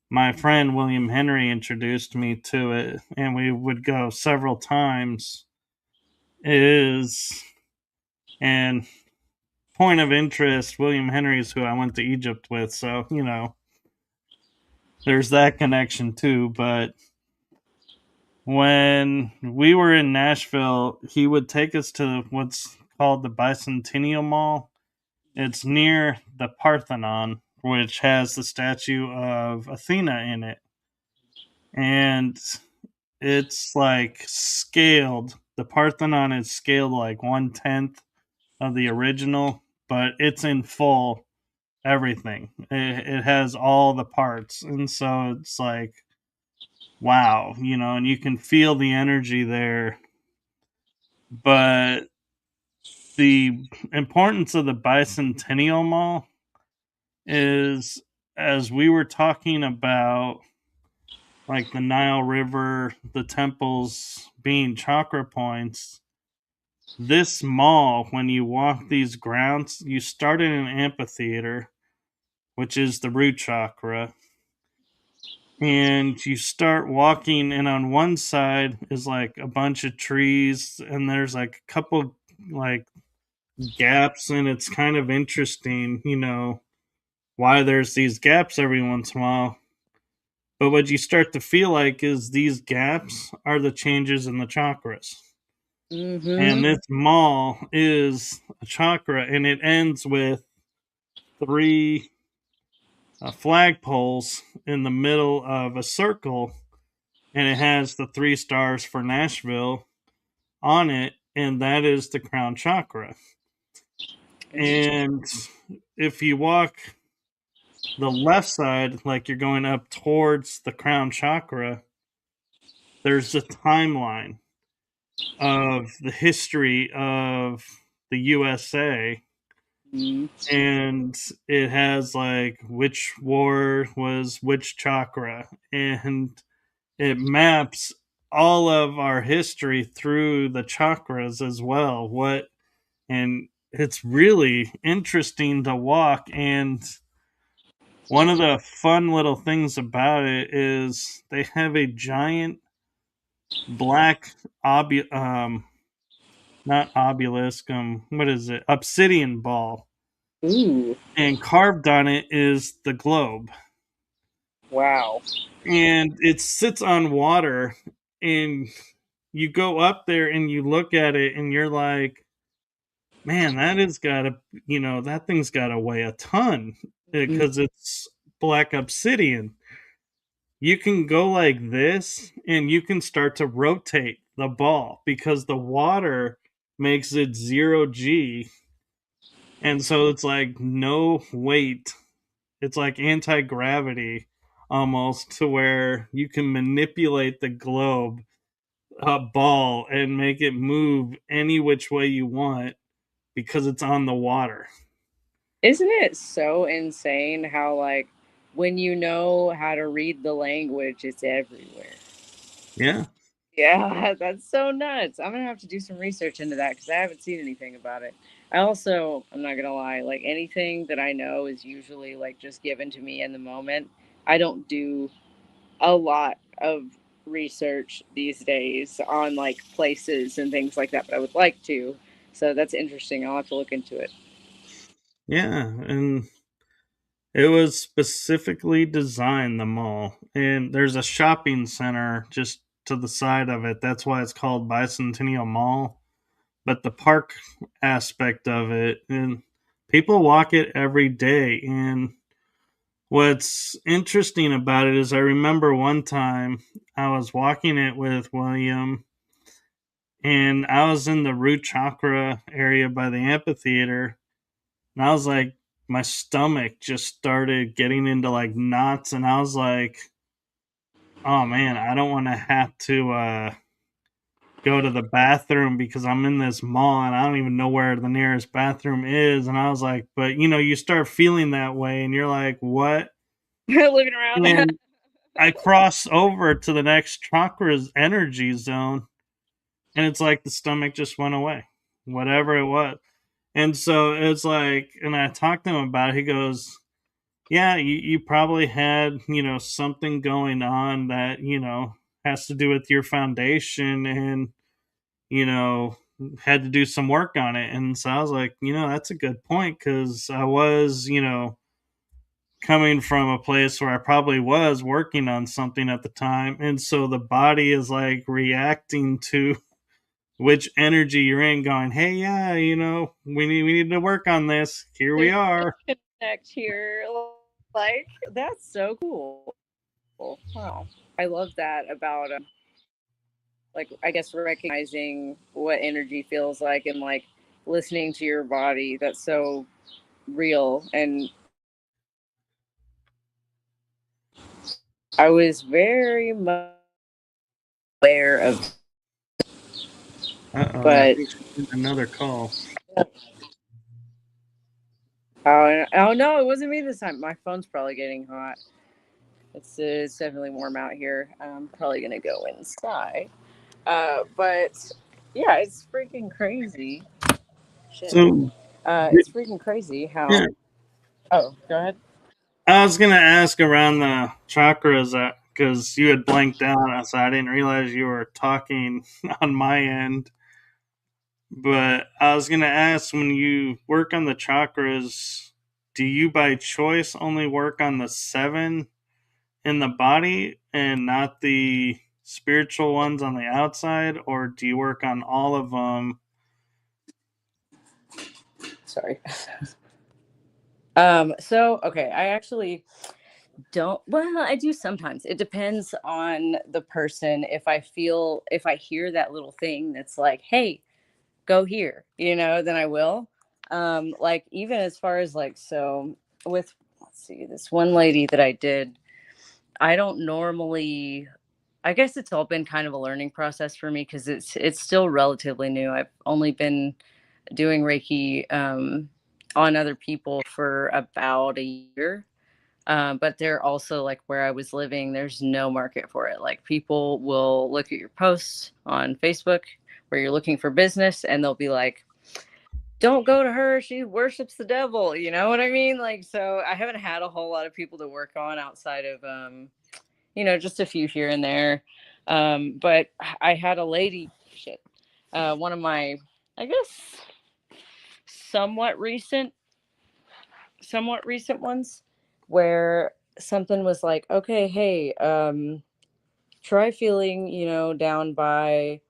My friend William Henry introduced me to it, and we would go several times. Is and point of interest, William Henry is who I went to Egypt with, so there's that connection too. But when we were in Nashville, he would take us to what's called the Bicentennial Mall. It's near the Parthenon, which has the statue of Athena in it. And it's like scaled. The Parthenon is scaled like 1/10 of the original, but it's in full everything. It has all the parts. And so it's like, wow, and you can feel the energy there. But the importance of the Bicentennial Mall is, as we were talking about like the Nile River, the temples being chakra points, this mall, when you walk these grounds, you start in an amphitheater, which is the root chakra, and you start walking, and on one side is like a bunch of trees, and there's like a couple like gaps, and it's kind of interesting, why there's these gaps every once in a while. But what you start to feel like is these gaps are the changes in the chakras. And Mm-hmm. this mall is a chakra, and it ends with three flagpoles in the middle of a circle. and it has the 3 stars for Nashville on it, and that is the crown chakra. Interesting. And if you walk the left side, like you're going up towards the crown chakra, there's a timeline of the history of the USA, Mm. and it has like which war was which chakra, and it maps all of our history through the chakras as well. What and it's really interesting to walk, and one of the fun little things about it is they have a giant black not obelisk, what is it, obsidian ball, Ooh, and carved on it is the globe, wow. and it sits on water, and you go up there and you look at it and you're like, man, that has gotta, that thing's gotta weigh a ton Mm. because it's black obsidian. You can go like this and you can start to rotate the ball because the water makes it 0 G. And so it's like no weight. It's like anti gravity almost, to where you can manipulate the globe ball and make it move any which way you want because it's on the water. Isn't it so insane how, like, when you know how to read the language, it's everywhere? Yeah. Yeah, that's so nuts. I'm gonna have to do some research into that because I haven't seen anything about it. I'm not gonna lie, like anything that I know is usually like just given to me in the moment. I don't do a lot of research these days on like places and things like that, but I would like to. So that's interesting. I'll have to look into it. Yeah. And it was specifically designed, the mall. And there's a shopping center just to the side of it. That's why it's called Bicentennial Mall. But the park aspect of it, and people walk it every day. And what's interesting about it is I remember one time I was walking it with William, and I was in the root chakra area by the amphitheater, and I was like, my stomach just started getting into like knots, and I was like, oh man, I don't want to have to go to the bathroom because I'm in this mall and I don't even know where the nearest bathroom is. And I was like, but you start feeling that way, and you're like, what? Looking around. And I cross over to the next chakra's energy zone, and it's like the stomach just went away, whatever it was. And so it's like, and I talked to him about it. He goes, yeah, you probably had, something going on that, has to do with your foundation, and, you know, had to do some work on it. And so I was like, that's a good point, because I was, coming from a place where I probably was working on something at the time. And so the body is like reacting to which energy you're in, going, hey, yeah, we need to work on this. Here we There's are. a disconnect here. Like, that's so cool. Wow. I love that about like I guess recognizing what energy feels like and like listening to your body. That's so real. And I was very much aware of, Uh-oh, I but think she's getting another call. oh no, it wasn't me this time. My phone's probably getting hot. It's definitely warm out here. I'm probably gonna go inside. But yeah, it's freaking crazy. Shit. So, It's freaking crazy how. yeah, Oh, go ahead. I was gonna ask around the chakras, because you had blanked out, so I didn't realize you were talking on my end. But I was gonna ask, when you work on the chakras, do you by choice only work on the seven in the body and not the spiritual ones on the outside, or do you work on all of them? Sorry. So okay, I actually don't, well, I do sometimes. It depends on the person. If I hear that little thing that's like, hey, go here, then I will. Like, even as far as like, so with, let's see, this one lady that I did, I don't normally, I guess it's all been kind of a learning process for me because it's still relatively new. I've only been doing Reiki on other people for about a year. But they're also like where I was living, there's no market for it. Like, people will look at your posts on Facebook where you're looking for business and they'll be like, don't go to her. She worships the devil. You know what I mean? Like, so I haven't had a whole lot of people to work on outside of, just a few here and there. But I had a lady, shit, one of my, I guess, somewhat recent, somewhat recent ones where something was like, okay, hey, try feeling, down by,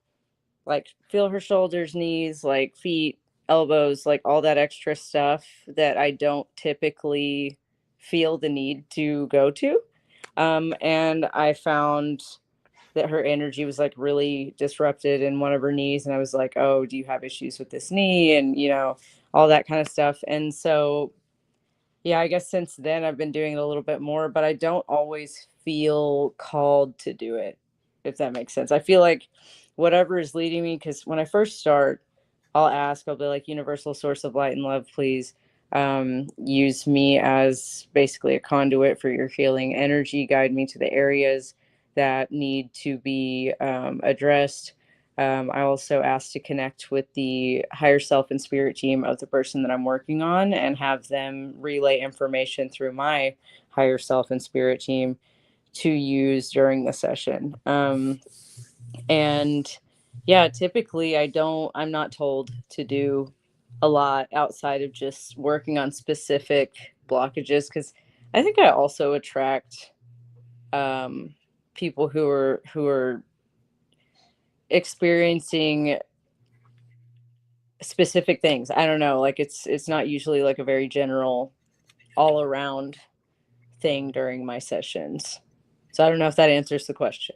like, feel her shoulders, knees, like feet, elbows, like all that extra stuff that I don't typically feel the need to go to. And I found that her energy was like really disrupted in one of her knees. And I was like, oh, do you have issues with this knee? And, all that kind of stuff. And so, yeah, I guess since then I've been doing it a little bit more, but I don't always feel called to do it, if that makes sense. I feel like whatever is leading me, because when I first start, I'll be like, universal source of light and love, please use me as basically a conduit for your healing energy, guide me to the areas that need to be addressed. I also ask to connect with the higher self and spirit team of the person that I'm working on and have them relay information through my higher self and spirit team to use during the session. And yeah, typically I'm not told to do a lot outside of just working on specific blockages, because I think I also attract people who are experiencing specific things. I don't know, like it's not usually like a very general all around thing during my sessions. So I don't know if that answers the question.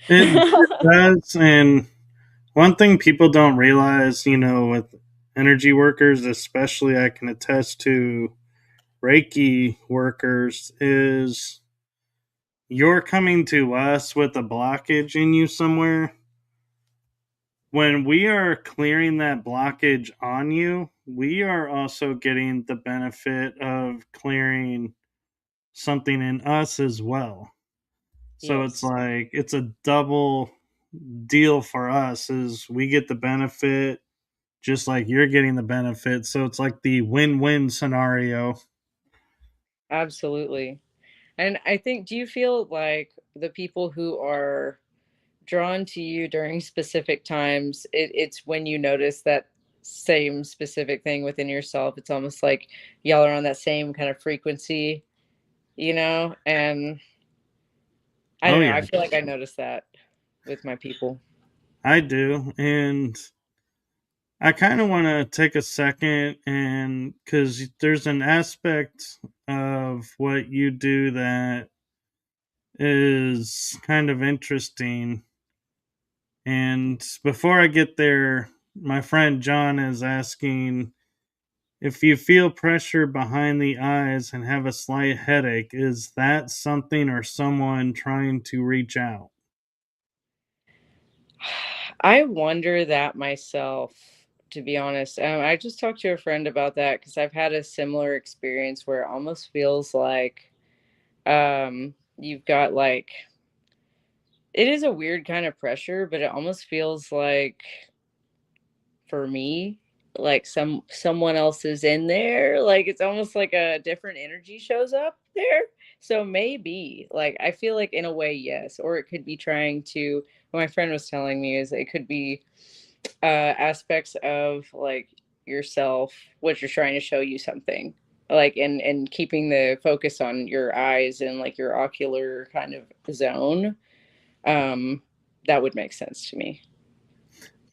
It does. And one thing people don't realize, with energy workers, especially, I can attest to Reiki workers, is you're coming to us with a blockage in you somewhere. When we are clearing that blockage on you, we are also getting the benefit of clearing something in us as well. So it's Yes, like it's a double deal for us, is we get the benefit just like you're getting the benefit. So it's like the win-win scenario. absolutely. And I think, do you feel like the people who are drawn to you during specific times, it's when you notice that same specific thing within yourself? It's almost like y'all are on that same kind of frequency, And I Oh don't know. I yeah, feel like I notice that with my people. I do. And I kind of want to take a second, and because there's an aspect of what you do that is kind of interesting. And before I get there, my friend John is asking, if you feel pressure behind the eyes and have a slight headache, is that something or someone trying to reach out? I wonder that myself, to be honest. I just talked to a friend about that because I've had a similar experience where it almost feels like you've got like, it is a weird kind of pressure, but it almost feels like, for me, like someone else is in there. Like, it's almost like a different energy shows up there. So maybe, like, I feel like in a way, yes. Or it could be trying to, what my friend was telling me is it could be aspects of like yourself, what you're trying to show you something. Like, and keeping the focus on your eyes and like your ocular kind of zone. Um, that would make sense to me.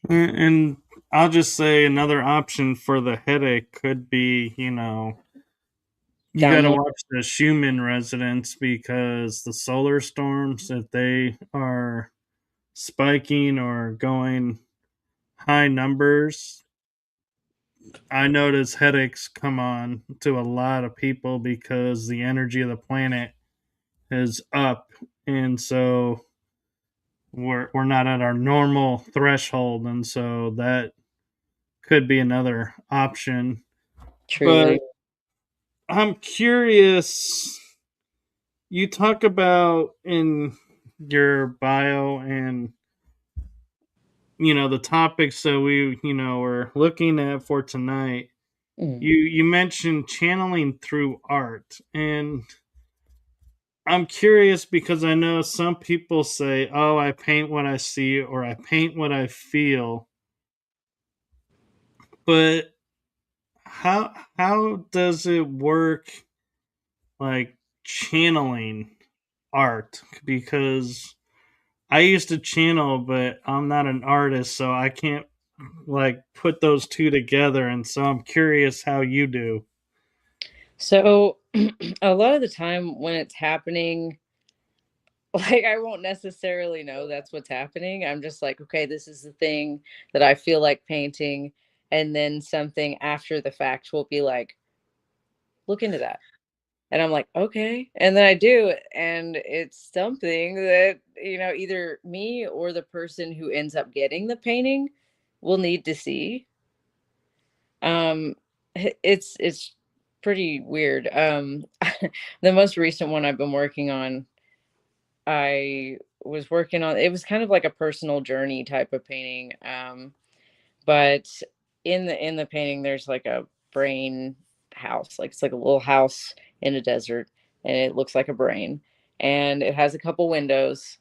And I'll just say another option for the headache could be, You got to download. watch the Schumann resonance because the solar storms, if they are spiking or going high numbers, I notice headaches come on to a lot of people because the energy of the planet is up, and so we're not at our normal threshold, and so that could be another option. But Truly. I'm curious. You talk about in your bio and the topics that we were looking at for tonight. Mm. You mentioned channeling through art, and I'm curious because I know some people say, "Oh, I paint what I see," or "I paint what I feel." But how does it work, like channeling art? Because I used to channel, but I'm not an artist, so I can't like put those two together. And so I'm curious how you do. So a lot of the time when it's happening, like I won't necessarily know that's what's happening. I'm just like, okay, this is the thing that I feel like painting. And then something after the fact will be like, look into that. And I'm like, okay. And then I do. And it's something that, either me or the person who ends up getting the painting will need to see. It's pretty weird. The most recent one I've been working on, I was working on, it was kind of like a personal journey type of painting. But in the painting there's like a brain house, like it's like a little house in a desert, and it looks like a brain, and it has a couple windows,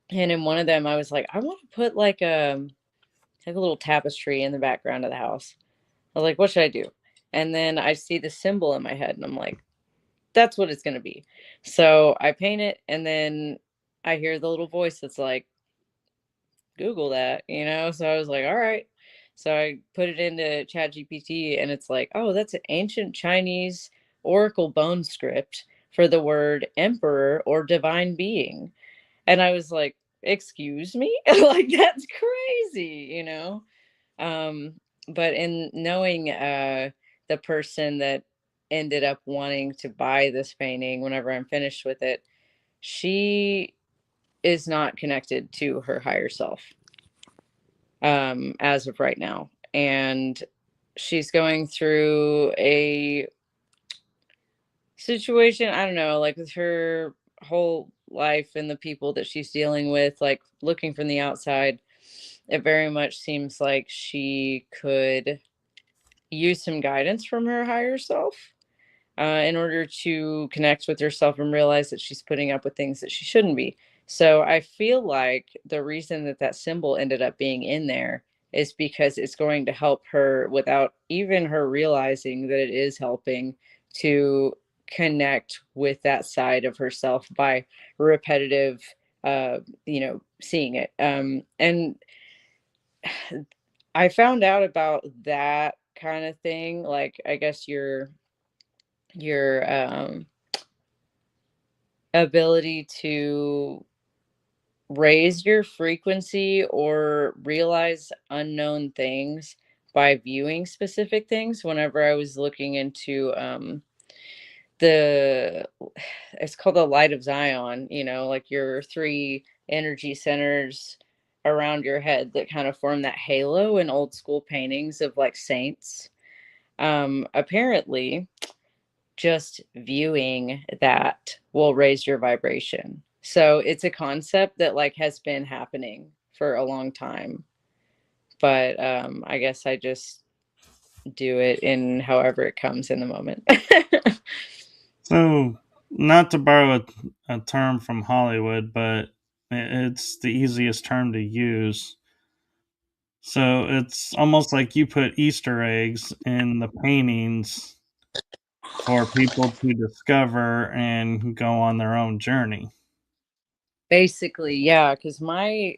and in one of them I was like, I want to put like a little tapestry in the background of the house. I was like, what should I do? And then I see the symbol in my head and I'm like, that's what it's going to be. So I paint it, and then I hear the little voice that's like, Google that. So I was like, all right. So I put it into Chat GPT, and it's like, oh, that's an ancient Chinese oracle bone script for the word emperor or divine being. And I was like, excuse me? Like, that's crazy. Um, but in knowing the person that ended up wanting to buy this painting whenever I'm finished with it, she is not connected to her higher self as of right now. And she's going through a situation, I don't know, like with her whole life and the people that she's dealing with, like looking from the outside, it very much seems like she could use some guidance from her higher self in order to connect with herself and realize that she's putting up with things that she shouldn't be. So I feel like the reason that that symbol ended up being in there is because it's going to help her without even her realizing that it is helping to connect with that side of herself by repetitive seeing it. And I found out about that kind of thing, like I guess your ability to raise your frequency or realize unknown things by viewing specific things. Whenever I was looking into the it's called the light of Zion, like your three energy centers around your head that kind of form that halo in old school paintings of like saints. Apparently just viewing that will raise your vibration. So it's a concept that like has been happening for a long time. But I guess I just do it in however it comes in the moment. So, not to borrow a term from Hollywood, but it's the easiest term to use. So, it's almost like you put Easter eggs in the paintings for people to discover and go on their own journey. Basically, yeah, because my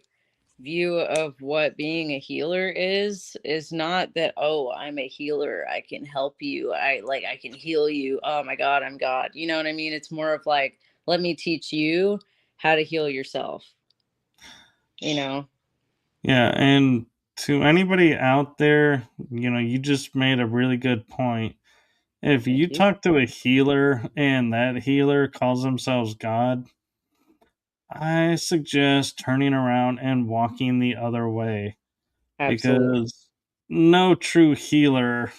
view of what being a healer is not that, oh, I'm a healer, I can help you, I can heal you, oh my god, I'm God, you know what I mean? It's more of like, let me teach you how to heal yourself, you know. Yeah, and to anybody out there, you just made a really good point. If you Thank you. talk to a healer and that healer calls themselves God, I suggest turning around and walking the other way, Absolutely. because no true healer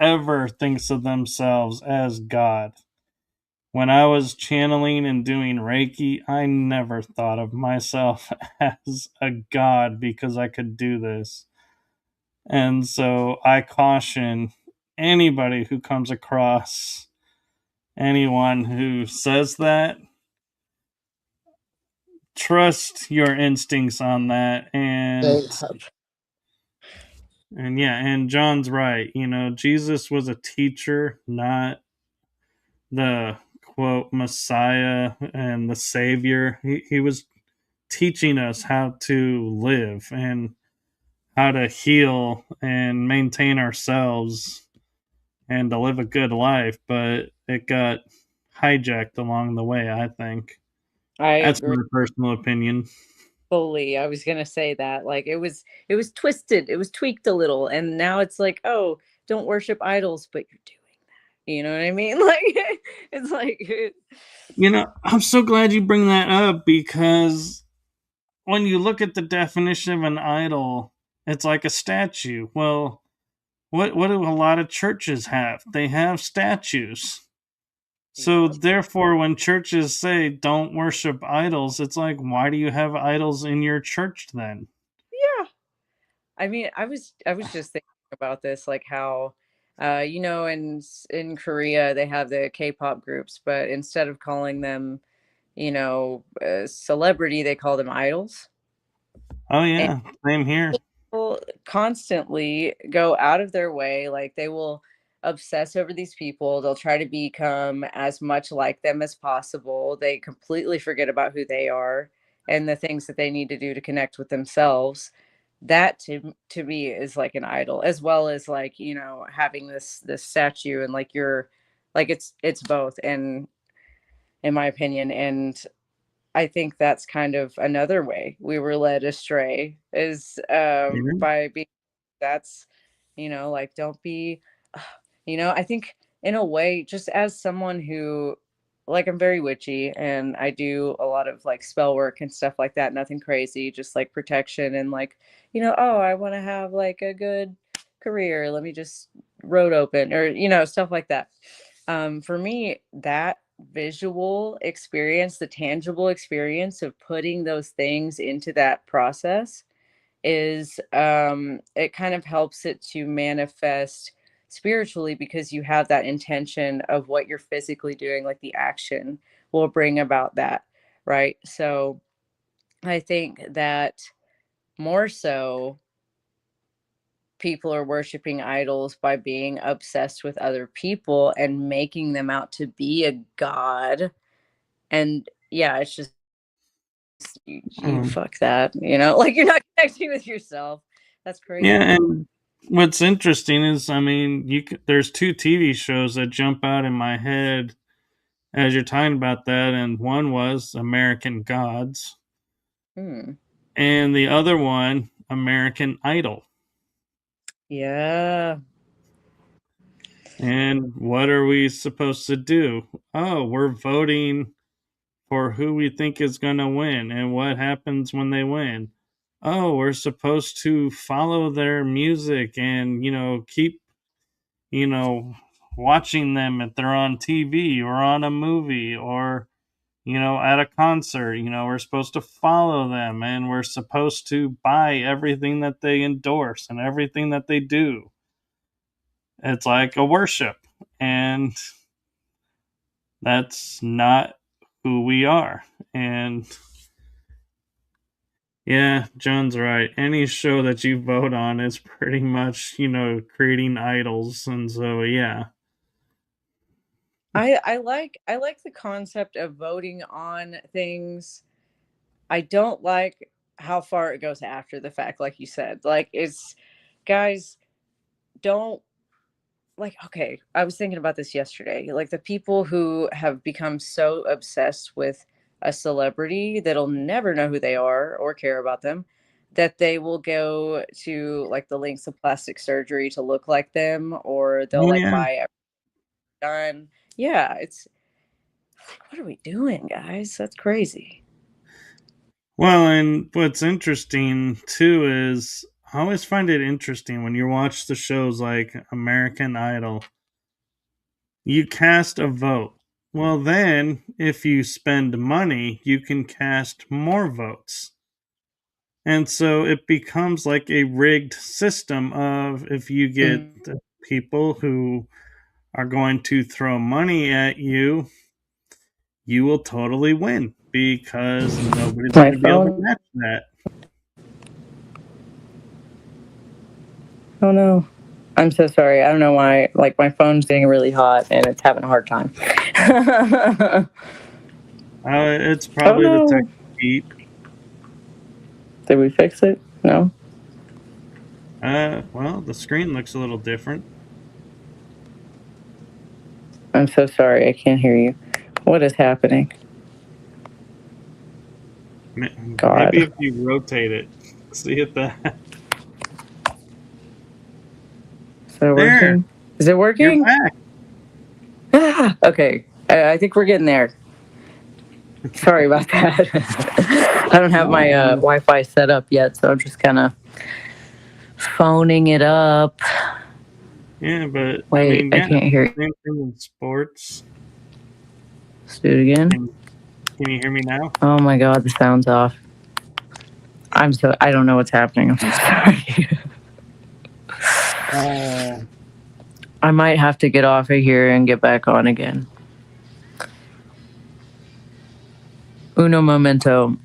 ever thinks of themselves as God. When I was channeling and doing Reiki, I never thought of myself as a God because I could do this. And so I caution anybody who comes across anyone who says that, trust your instincts on that. and Yeah. and yeah, and John's right. Jesus was a teacher, not the quote Messiah and the Savior. He was teaching us how to live and how to heal and maintain ourselves and to live a good life, but it got hijacked along the way, I think. I That's agree my personal opinion. fully. I was gonna say that, like, it was twisted, it was tweaked a little, and now it's like, oh, don't worship idols, but you're doing that, you know what I mean? Like, it's like, I'm so glad you bring that up, because when you look at the definition of an idol, it's like a statue. Well, what do a lot of churches have? They have statues. So yeah. therefore, when churches say don't worship idols, it's like, why do you have idols in your church then? Yeah. I mean, I was just thinking about this, like how, in Korea they have the K-pop groups, but instead of calling them, celebrity, they call them idols. Oh And yeah, same here. people constantly go out of their way, like they will obsess over these people. They'll try to become as much like them as possible. They completely forget about who they are and the things that they need to do to connect with themselves. That to me is like an idol, as well as, like, having this statue, and like you're like, it's both, and in my opinion. And I think that's kind of another way we were led astray, is Yeah. by being, that's, like, don't be, I think, in a way, just as someone who, like, I'm very witchy and I do a lot of like spell work and stuff like that, nothing crazy, just like protection and like, oh, I want to have like a good career. Let me just road open, or, stuff like that. For me, that visual experience, the tangible experience of putting those things into that process, is it kind of helps it to manifest spiritually, because you have that intention of what you're physically doing, like the action will bring about that, right? So I think that more so people are worshiping idols by being obsessed with other people and making them out to be a god. And yeah, it's just, you Mm. fuck that, like, you're not connecting with yourself. That's Yeah, crazy. and what's interesting is, I mean, there's two TV shows that jump out in my head as you're talking about that, and one was American Gods, Hmm. and the other one, American Idol. Yeah. And what are we supposed to do? Oh, we're voting for who we think is going to win, and what happens when they win? Oh, we're supposed to follow their music and, keep, you know, watching them if they're on TV or on a movie or, at a concert. We're supposed to follow them and we're supposed to buy everything that they endorse and everything that they do. It's like a worship. And that's not who we are. And yeah, John's right. Any show that you vote on is pretty much, creating idols. And so, yeah. I like the concept of voting on things. I don't like how far it goes after the fact, like you said. Like, it's, guys, don't, like, okay, I was thinking about this yesterday. Like, the people who have become so obsessed with a celebrity that'll never know who they are or care about them, that they will go to like the lengths of plastic surgery to look like them, or they'll Oh like yeah. buy done. Yeah, it's like, what are we doing, guys? That's crazy. Well, and what's interesting too is I always find it interesting when you watch the shows like American Idol. You cast a vote. Well, then, if you spend money, you can cast more votes. And so it becomes like a rigged system of if you get Mm. the people who are going to throw money at you, you will totally win because nobody's My going to be able to phone. match that. Oh no. I'm so sorry. I don't know why. Like, my phone's getting really hot and it's having a hard time. It's Oh probably the tech no. heat. Did we fix it? No. Well, the screen looks a little different. I'm so sorry. I can't hear you. What is happening? Maybe God. if you rotate it, see it that Is it there, working? Is it you're working? back. Ah, okay. I think we're getting there. Sorry about that. I don't have my No, Wi Fi set up yet, so I'm just kind of phoning it up. yeah, but I Wait, mean, I yeah, can't hear you. same thing in sports. Let's do it again. Can Can you hear me now? Oh my God, the sound's off. I don't know what's happening. I'm so sorry. Uh, I might have to get off of here and get back on again. Uno momento.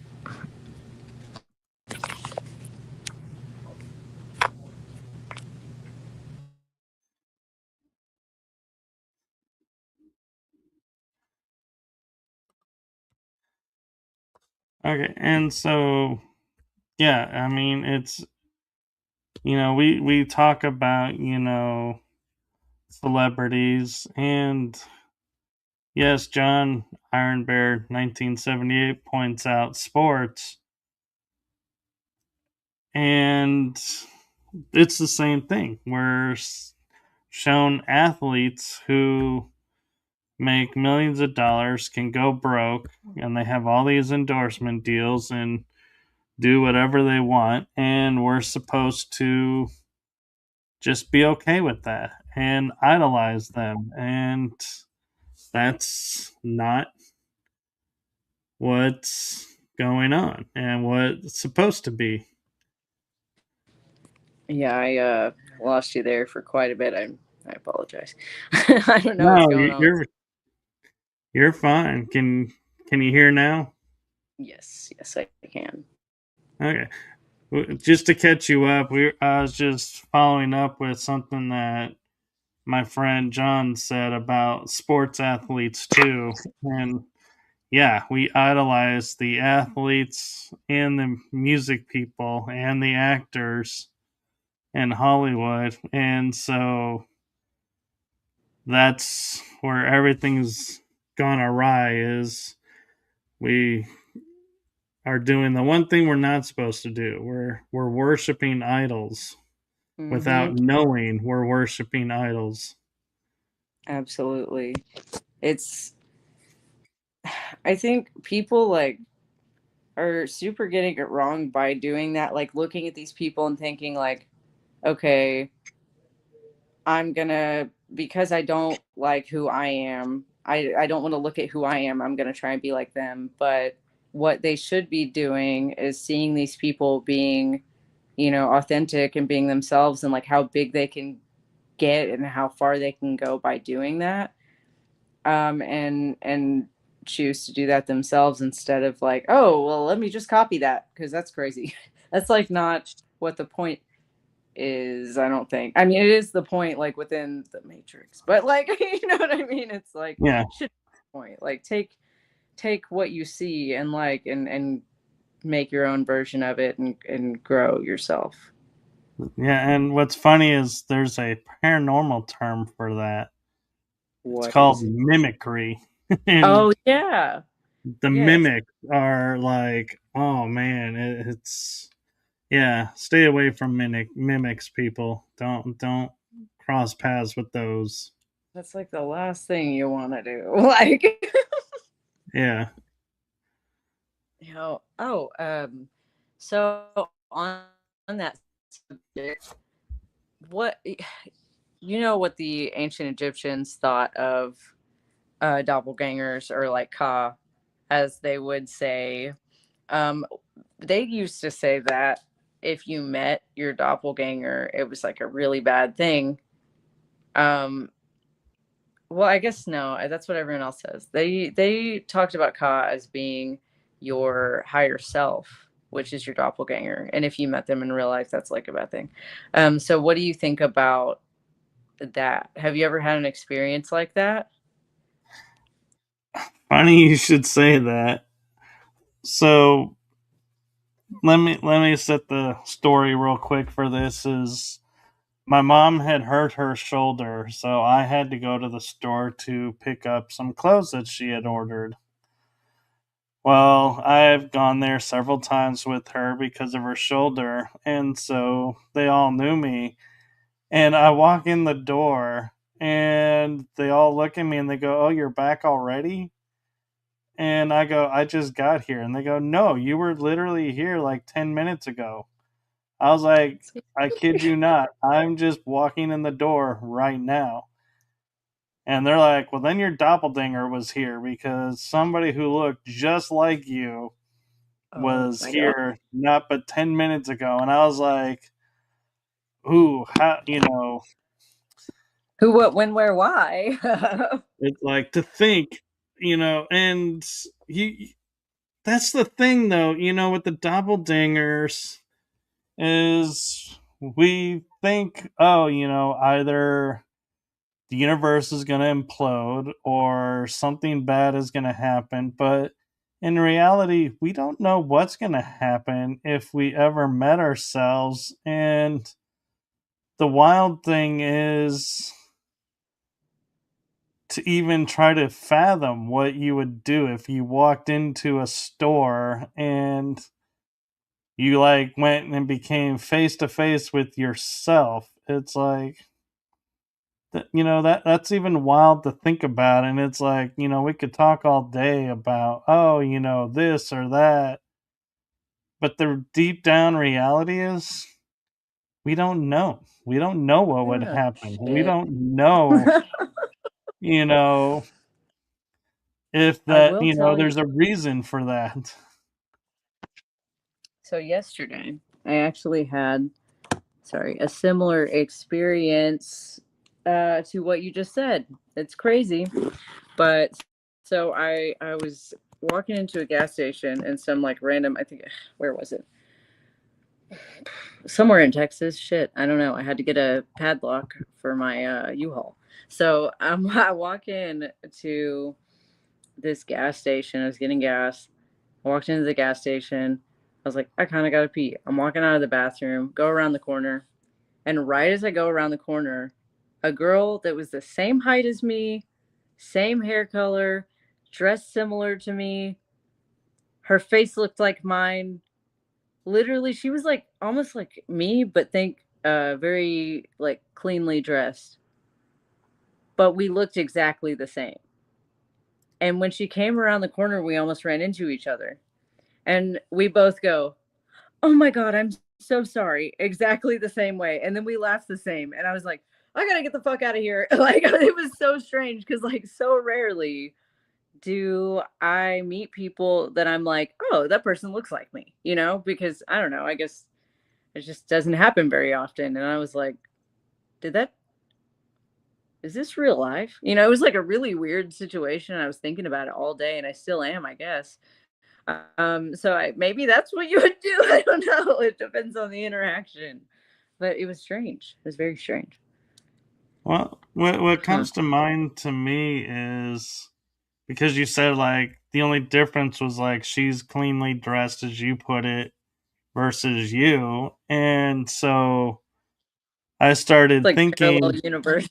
okay, and so yeah, I mean, it's we talk about celebrities and yes, John Iron Bear 1978 points out sports, and it's the same thing. We're shown athletes who make millions of dollars can go broke and they have all these endorsement deals and do whatever they want, and we're supposed to just be okay with that and idolize them, and that's not what's going on and what's supposed to be. Yeah, I lost you there for quite a bit. I apologize. I don't know what's No, going on. you're fine. Can you hear now? Yes, yes, I can. Okay. Just to catch you up, I was just following up with something that my friend John said about sports athletes too. And yeah, we idolize the athletes and the music people and the actors in Hollywood. And so that's where everything's gone awry is we are doing the one thing we're not supposed to do. We're worshiping idols Mm-hmm. without knowing we're worshiping idols. Absolutely. It's, I think people like are super getting it wrong by doing that, like looking at these people and thinking like, okay, I'm gonna, because I don't like who I am, I don't want to look at who I am, I'm gonna try and be like them. But what they should be doing is seeing these people being, authentic and being themselves, and like how big they can get and how far they can go by doing that. And choose to do that themselves instead of like, oh well, let me just copy that, because that's crazy. That's like not what the point is, I don't think. I mean, it is the point, like within the matrix, but like, you know what I mean? It's like, Yeah. should be the point, like take what you see and like and make your own version of it and grow yourself. Yeah, and what's funny is there's a paranormal term for that. It's What called is it? mimicry. And Oh yeah. the Yes. mimics are like, oh man, it's yeah. Stay away from mimics, people. Don't cross paths with those. That's like the last thing you want to do. Like, Yeah, oh, so on that subject, what what the ancient Egyptians thought of doppelgangers, or like Ka, as they would say. Um, they used to say that if you met your doppelganger, it was like a really bad thing. Um, well, I guess no, that's what everyone else says. They talked about Ka as being your higher self, which is your doppelganger, and if you met them in real life, that's like a bad thing. So what do you think about that? Have you ever had an experience like that? funny you should say that. So let me set the story real quick for this. Is my mom had hurt her shoulder, so I had to go to the store to pick up some clothes that she had ordered. Well, I've gone there several times with her because of her shoulder, and so they all knew me. And I walk in the door, and they all look at me and they go, "Oh, you're back already?" And I go, "I just got here." And they go, "No, you were literally here like 10 minutes ago." I was like, "I kid you not. I'm just walking in the door right now." And they're like, "Well, then your doppelganger was here because somebody who looked just like you Oh was my god. here not but 10 minutes ago." And I was like, "Ooh, how, Who, what, when, where, why? it's like to think, and you, that's the thing though, with the doppelgangers is we think, oh, either the universe is going to implode or something bad is going to happen. But in reality, we don't know what's going to happen if we ever met ourselves. And the wild thing is to even try to fathom what you would do if you walked into a store and you like went and became face to face with yourself. It's like that's even wild to think about, and it's like, we could talk all day about, oh, this or that, but the deep down reality is we don't know what would Oh, happen. We shit. don't know, you know if I that, will tell you. there's a reason for that. So yesterday, I actually had, sorry, a similar experience to what you just said. It's crazy, but so I was walking into a gas station and some like random, I think, where was it? Somewhere in Texas. Shit, I don't know. I had to get a padlock for my U-Haul. So I walk in to this gas station. I was getting gas. I walked into the gas station. I was like, I kind of got to pee. I'm walking out of the bathroom, go around the corner. And right as I go around the corner, a girl that was the same height as me, same hair color, dressed similar to me, her face looked like mine. Literally, she was like almost like me, but think very like cleanly dressed. But we looked exactly the same. And when she came around the corner, we almost ran into each other. And we both go, "Oh my god, I'm so sorry." Exactly the same way. And then we laughed the same. And I was like, "I got to get the fuck out of here." Like, it was so strange cuz like so rarely do I meet people that I'm like, "Oh, that person looks like me." Because I don't know, I guess it just doesn't happen very often. And I was like, "Did that is this real life?" It was like a really weird situation. I was thinking about it all day and I still am, I guess. So maybe that's what you would do. I don't know. It depends on the interaction. But it was strange. It was very strange. Well, what Huh. comes to mind to me is because you said like the only difference was like she's cleanly dressed, as you put it, versus you. And so I It's started like parallel thinking, universe.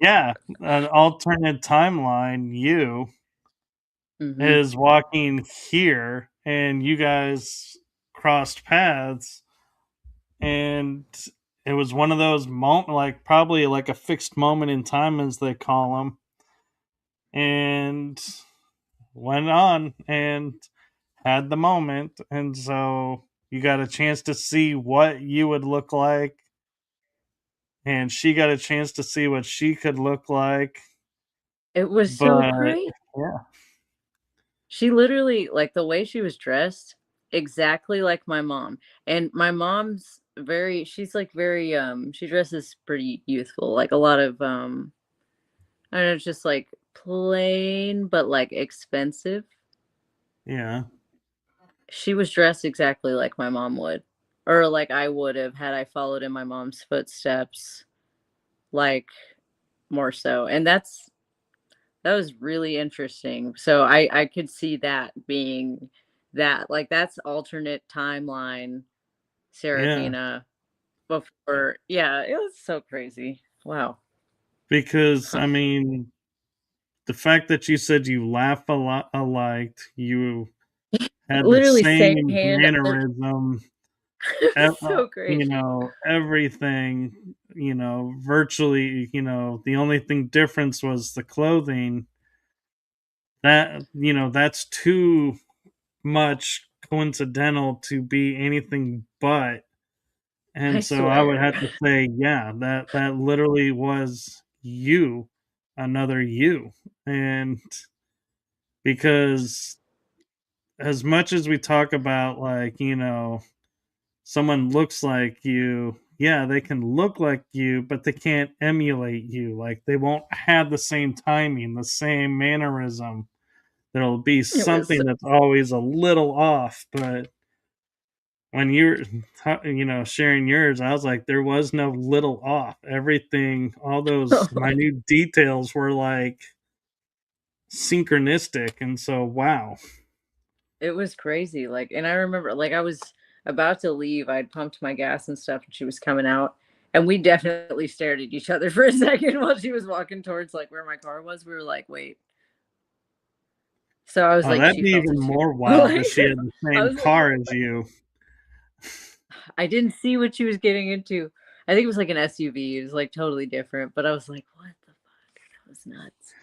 yeah, an alternate timeline, you Hmm. is walking here, and you guys crossed paths, and it was one of those like probably like a fixed moment in time, as they call them, and went on and had the moment, and so you got a chance to see what you would look like, and she got a chance to see what she could look like. It was so But great. yeah, She literally, like the way she was dressed, exactly like my mom. And my mom's very, she's like very, she dresses pretty youthful, like a lot of, I don't know, just like plain, but like expensive. yeah, She was dressed exactly like my mom would, or like I would have had I followed in my mom's footsteps, like more so. And that was really interesting. So I could see that being that, like, that's alternate timeline yeah. Seraphina before. Yeah, it was so crazy. Wow. Because Huh. I mean, the fact that you said you laugh a lot alike, you had the Literally same same hand. mannerism, It was so you great. know, everything, you know, virtually, you know, the only thing difference was the clothing. That, you know, that's too much coincidental to be anything but. I And so I would swear. have to say, yeah, that literally was you, another you. And because as much as we talk about, like, you know, someone looks like you, yeah, they can look like you, but they can't emulate you. Like, they won't have the same timing, the same mannerism. There'll be It was so, something that's always a little off. But when you're, you know, sharing yours, I was like, there was no little off. Everything, all those oh my, minute details were like synchronistic. And so, wow. it was crazy. Like, and I remember, like, I was about to leave. I'd pumped my gas and stuff, and she was coming out. And we definitely stared at each other for a second while she was walking towards like where my car was. We were like, wait. So I was Oh, like, that'd she be felt even it too. more wild Like, if she had the I same was like, car as you. I didn't see what she was getting into. I think it was like an SUV. It was like totally different, but I was like, what the fuck? That was nuts.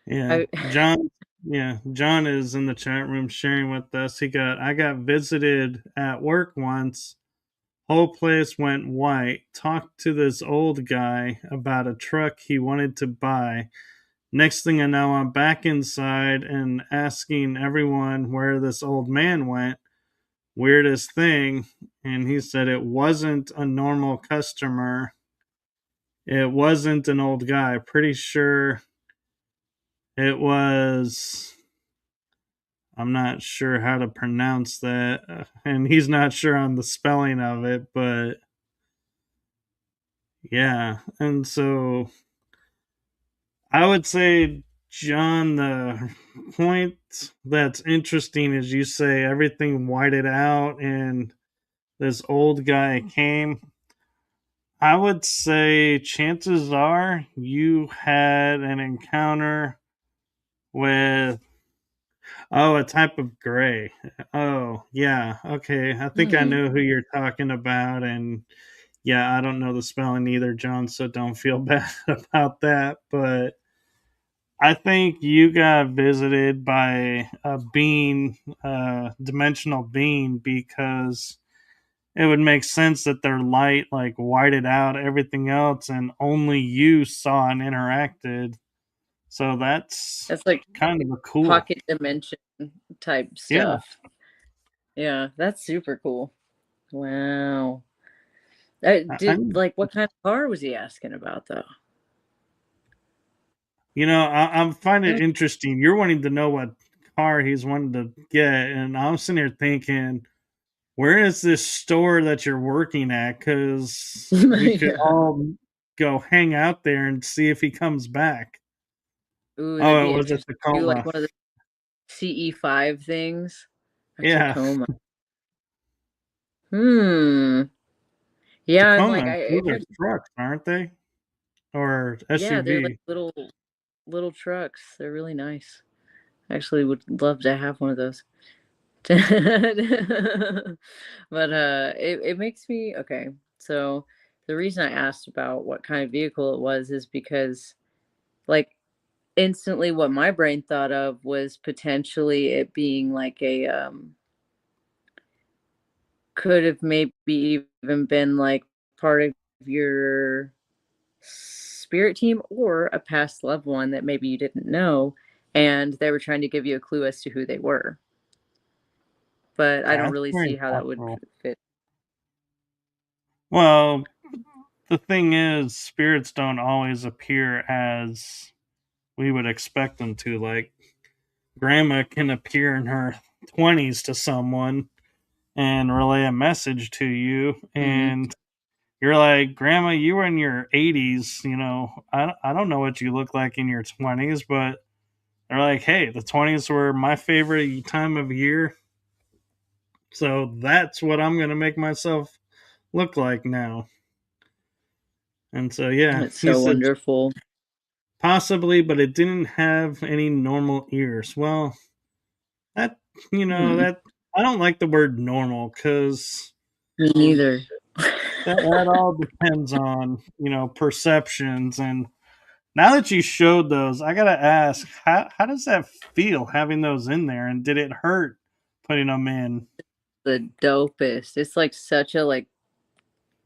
Yeah. I John, yeah, John is in the chat room sharing with us. I got visited at work once. Whole place went white. Talked to this old guy about a truck he wanted to buy. Next thing I know, I'm back inside and asking everyone where this old man went. Weirdest thing. And he said it wasn't a normal customer. It wasn't an old guy. Pretty sure it was. I'm not sure how to pronounce that. And he's not sure on the spelling of it, but yeah. And so I would say, John, the point that's interesting is you say everything whited out and this old guy came. I would say chances are you had an encounter with, oh, a type of gray. Oh, yeah. Okay. I think I hmm, know who you're talking about. And yeah, I don't know the spelling either, John, so don't feel bad about that. But I think you got visited by a being, dimensional being, because it would make sense that their light like whited out everything else and only you saw and interacted. So that's that's like kind of a cool. pocket dimension type Yeah. stuff. Yeah, that's super cool. Wow. I, Did like what kind of car was he asking about though? you know, I'm finding it interesting. You're wanting to know what car he's wanting to get, and I'm sitting here thinking, where is this store that you're working at? Because we could Yeah. all go hang out there and see if he comes back. Ooh, that'd Oh, be it was a interesting. Do like Tacoma. one of the CE5 things. A Yeah, Tacoma. Hmm. Yeah, I'm like Tacoma. I Those it are makes trucks, aren't they? Or yeah, they're like SUV? little trucks. They're really nice. Actually would love to have one of those. But it makes me okay. So the reason I asked about what kind of vehicle it was is because like instantly what my brain thought of was potentially it being like a could have maybe even been like part of your spirit team or a past loved one that maybe you didn't know and they were trying to give you a clue as to who they were. But I don't That's really very see how that would possible. fit. Well, the thing is, spirits don't always appear as we would expect them to. Like, grandma can appear in her 20s to someone and relay a message to you, Mhm. and you're like, Grandma, you were in your 80s, I don't know what you look like in your 20s, but they're like, hey, the 20s were my favorite time of year, so that's what I'm going to make myself look like now. And so, yeah, It's he so said, wonderful. possibly, but it didn't have any normal ears. Well, that, Hmm. that, I don't like the word normal because Me neither. that all depends on, perceptions. And now that you showed those, I got to ask, how does that feel having those in there? And did it hurt putting them in? The dopest. It's like such a like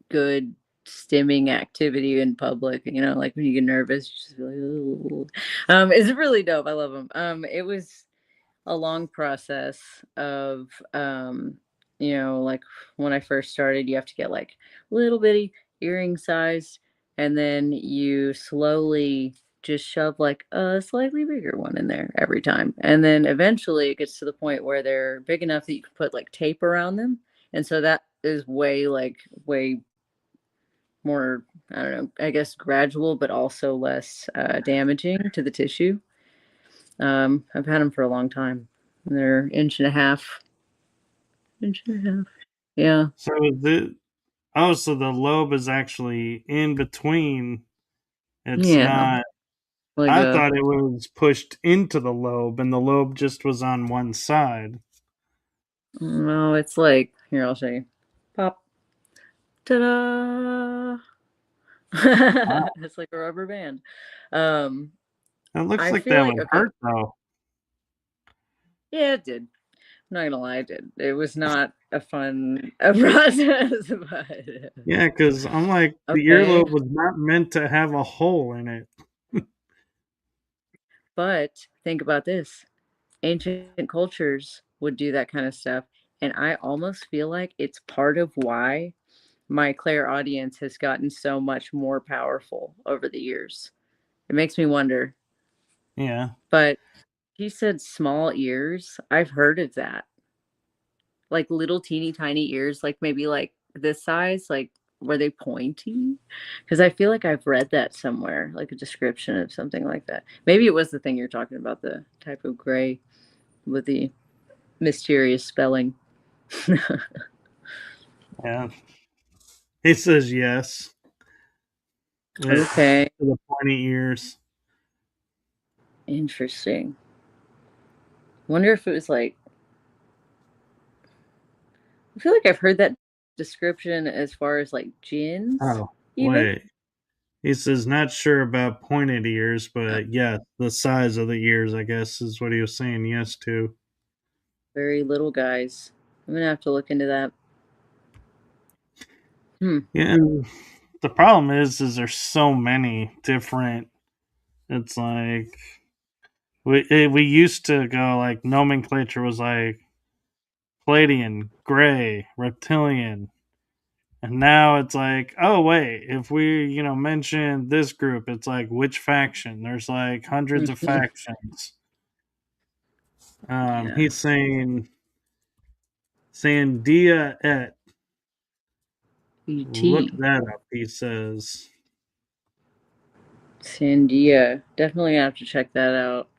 good stimming activity in public, like when you get nervous, you just feel like, ooh. It's really dope. I love them. It was a long process of like when I first started, you have to get like little bitty earring sized, and then you slowly just shove like a slightly bigger one in there every time. And then eventually it gets to the point where they're big enough that you can put like tape around them. And so that is way more, I don't know, I guess gradual, but also less damaging to the tissue. I've had them for a long time. They're inch and a half, inch and a half. Yeah. So is it, oh, so the lobe is actually in between. It's Yeah. not, Like I a, thought it was pushed into the lobe and the lobe just was on one side. no, it's like, here, I'll show you. Pop. Ta da! Wow. It's like a rubber band. Um, It looks I like feel that like, would okay. hurt though. Yeah, it did. I'm not gonna lie, it did. It was not a fun process, but Yeah, because I'm like, the okay. earlobe was not meant to have a hole in it. But think about this. Ancient cultures would do that kind of stuff. And I almost feel like it's part of why my clairaudience has gotten so much more powerful over the years. It makes me wonder. Yeah. But he said small ears. I've heard of that. Like little teeny tiny ears, like maybe like this size, like were they pointy? Because I feel like I've read that somewhere, like a description of something like that. Maybe it was the thing you're talking about, the type of gray with the mysterious spelling. Yeah. He says yes. It's Okay, the pointy ears. interesting. Wonder if it was like, I feel like I've heard that description as far as like gins, Oh, even. wait. He says not sure about pointed ears, but yeah, the size of the ears, I guess, is what he was saying yes to. Very little guys. I'm gonna have to look into that. Hmm. Yeah, and the problem is there's so many different. It's like we used to go like nomenclature was like Palladian, Gray, Reptilian, and now it's like, oh wait, if we mention this group, it's like which faction? There's like hundreds of Mhm. factions. Yeah. He's saying Sandia et. Look ET. that up. He says, Sandia. Definitely have to check that out.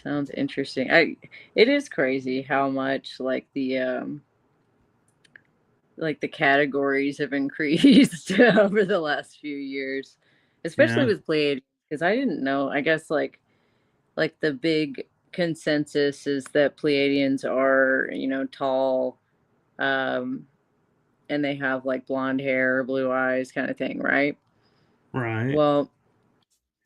Sounds interesting. I It is crazy how much like the categories have increased over the last few years, especially Yeah, with Pleiadians, because I didn't know. I guess like the big consensus is that Pleiadians are, tall, um, and they have like blonde hair, blue eyes, kind of thing, right? right. Well,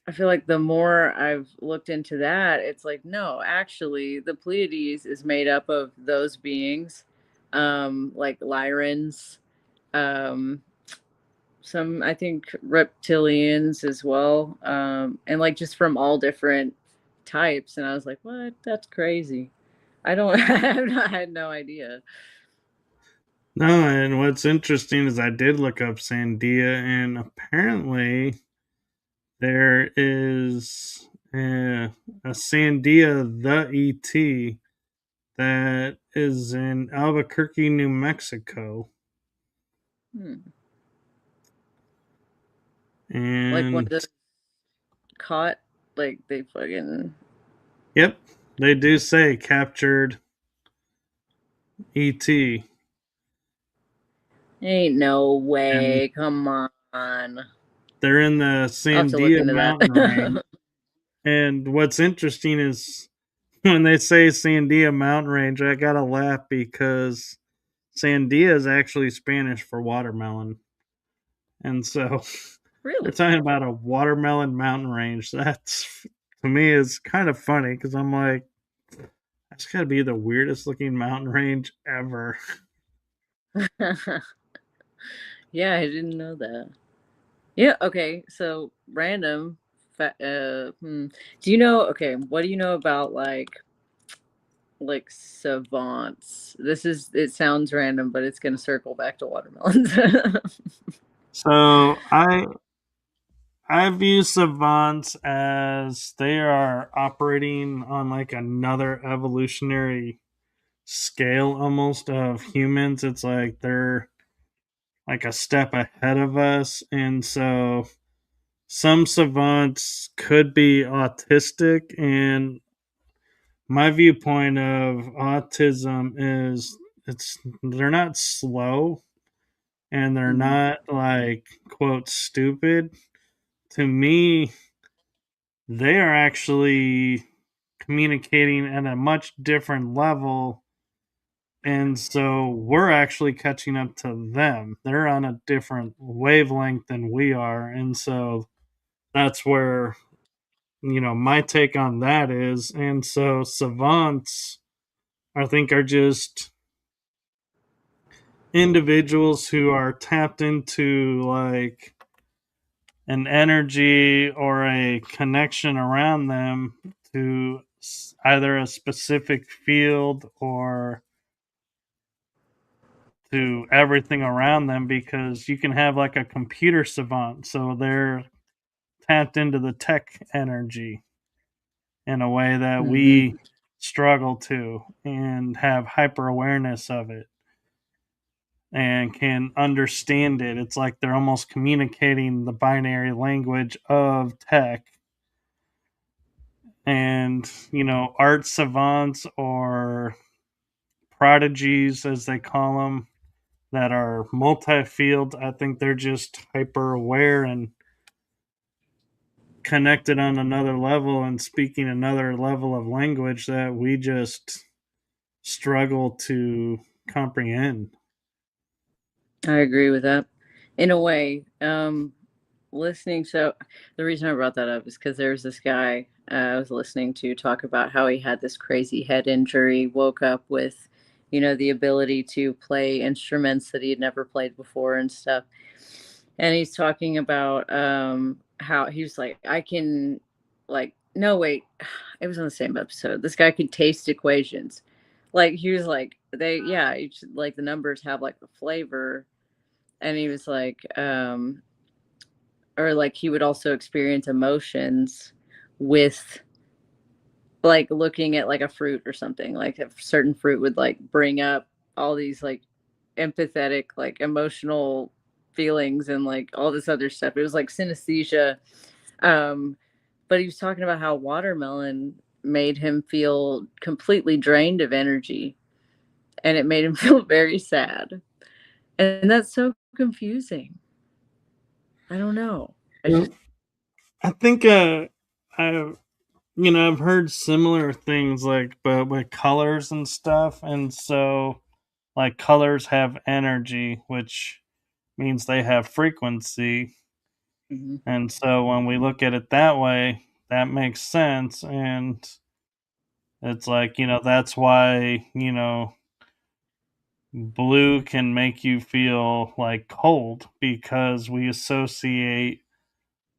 I feel like the more I've looked into that, it's like, no, actually, the Pleiades is made up of those beings, like Lyrans, um, some, I think, reptilians as well, and like just from all different types. And I was like, what? That's crazy. I don't, I had no idea. No, and what's interesting is I did look up Sandia, and apparently there is a Sandia the ET that is in Albuquerque, New Mexico. Hmm. Like one of And those caught, like they fucking, yep, they do say captured ET. ain't no And way. Come on. they're in the I'll have to look Sandia into mountain range. that. And what's interesting is when they say Sandia mountain range, I gotta laugh because Sandia is actually Spanish for watermelon. And so they're Really? talking about a watermelon mountain range. That's to me is kind of funny because I'm like, that's gotta be the weirdest looking mountain range ever. Yeah, I didn't know that. Yeah, okay. So random do you know, okay, what do you know about like savants? This is, it sounds random, but it's going to circle back to watermelons. So I view savants as they are operating on like another evolutionary scale almost of humans. It's like they're like a step ahead of us. And so some savants could be autistic. And my viewpoint of autism is it's they're not slow and they're Mhm. not like quote stupid. To me, they are actually communicating at a much different level. And so we're actually catching up to them. They're on a different wavelength than we are. And so that's where, my take on that is. And so savants, I think, are just individuals who are tapped into like an energy or a connection around them to either a specific field or to everything around them, because you can have like a computer savant, so they're tapped into the tech energy in a way that we Mhm. struggle to and have hyper awareness of it and can understand it. It's like they're almost communicating the binary language of tech. And, art savants or prodigies, as they call them, that are multi field, I think they're just hyper aware and connected on another level and speaking another level of language that we just struggle to comprehend. I agree with that. In a way, listening, so the reason I brought that up is because there's this guy I was listening to talk about how he had this crazy head injury, woke up with, the ability to play instruments that he had never played before and stuff. And he's talking about how he was like, I can, like, no, wait, it was on the same episode. This guy could taste equations. Like, he was like, yeah, like the numbers have like a flavor. And he was like, or like he would also experience emotions with like looking at like a fruit or something. Like a certain fruit would like bring up all these like empathetic, like emotional feelings and like all this other stuff. It was like synesthesia. um but he was talking about how watermelon made him feel completely drained of energy, and it made him feel very sad. And that's so confusing. I don't know. I just Well, I think I I've heard similar things like but with colors and stuff, and so like colors have energy, which means they have frequency. Mhm. And so when we look at it that way, that makes sense. And it's like, that's why, blue can make you feel like cold because we associate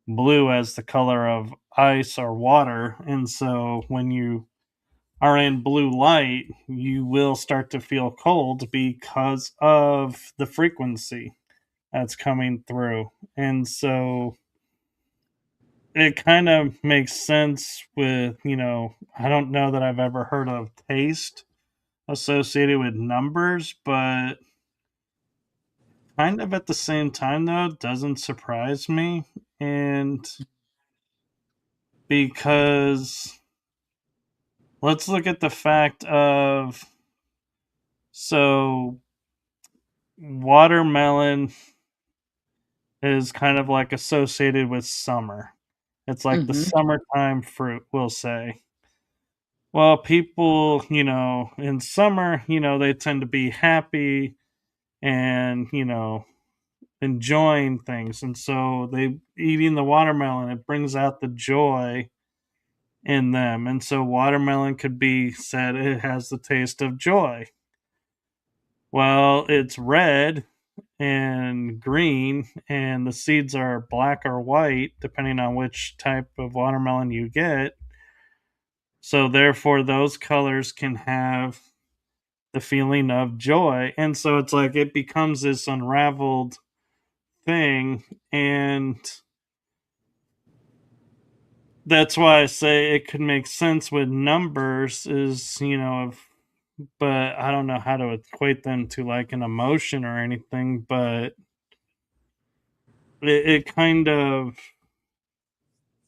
blue as the color of ice or water. And so when you are in blue light, you will start to feel cold because of the frequency that's coming through. And so it kind of makes sense with, I don't know that I've ever heard of taste associated with numbers, but kind of at the same time, though, it doesn't surprise me. And because let's look at the fact of so watermelon is kind of like associated with summer. It's like the Mhm. summertime fruit, we'll say. Well, people, in summer, they tend to be happy and, enjoying things. And so they eating the watermelon, it brings out the joy in them. And so watermelon could be said it has the taste of joy. Well, it's red and green, and the seeds are black or white, depending on which type of watermelon you get. So, therefore, those colors can have the feeling of joy. And so it's like it becomes this unraveled thing. And that's why I say it could make sense with numbers, is, but I don't know how to equate them to like an emotion or anything, but it kind of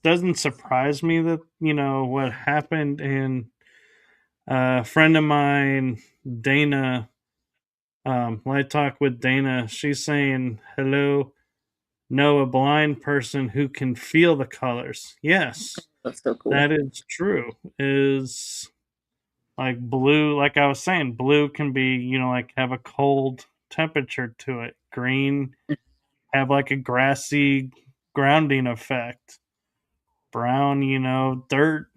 doesn't surprise me that, what happened. And a friend of mine, Dana, Light Talk with Dana, she's saying, hello, know a blind person who can feel the colors. Yes, That's so cool. that is true. Is like blue, like I was saying, blue can be, like have a cold temperature to it. Green have like a grassy grounding effect. Brown, dirt,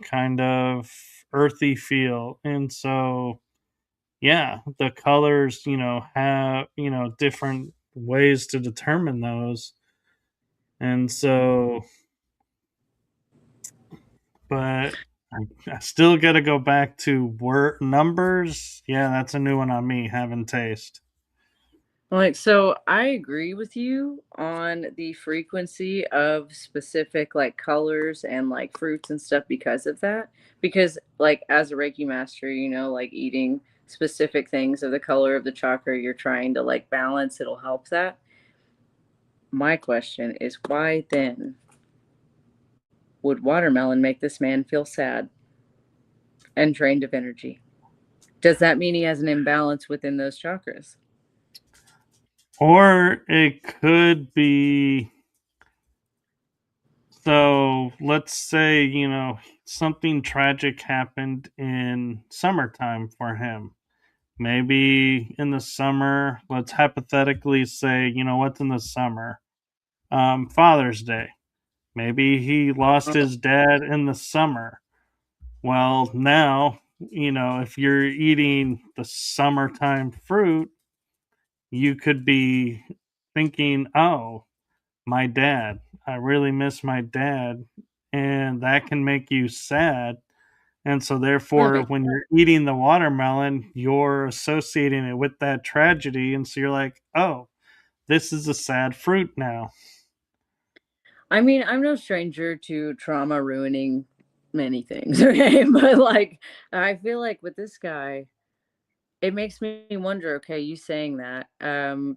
kind of earthy feel. And so, yeah, the colors, have, different ways to determine those. And so, but I still got to go back to word numbers. Yeah, that's a new one on me, having taste. Like, so I agree with you on the frequency of specific like colors and like fruits and stuff because of that. Because, like, as a Reiki master, like eating specific things of the color of the chakra you're trying to like balance, it'll help that. My question is, why then would watermelon make this man feel sad and drained of energy? Does that mean he has an imbalance within those chakras? Or it could be, so let's say, something tragic happened in summertime for him. Maybe in the summer, let's hypothetically say, what's in the summer? Father's Day. Maybe he lost his dad in the summer. Well, now, if you're eating the summertime fruit, you could be thinking, oh, my dad. I really miss my dad. And that can make you sad. And so, therefore, Right. when you're eating the watermelon, you're associating it with that tragedy. And so you're like, oh, this is a sad fruit now. I mean, I'm no stranger to trauma ruining many things, okay? But like, I feel like with this guy, it makes me wonder, okay, you saying that,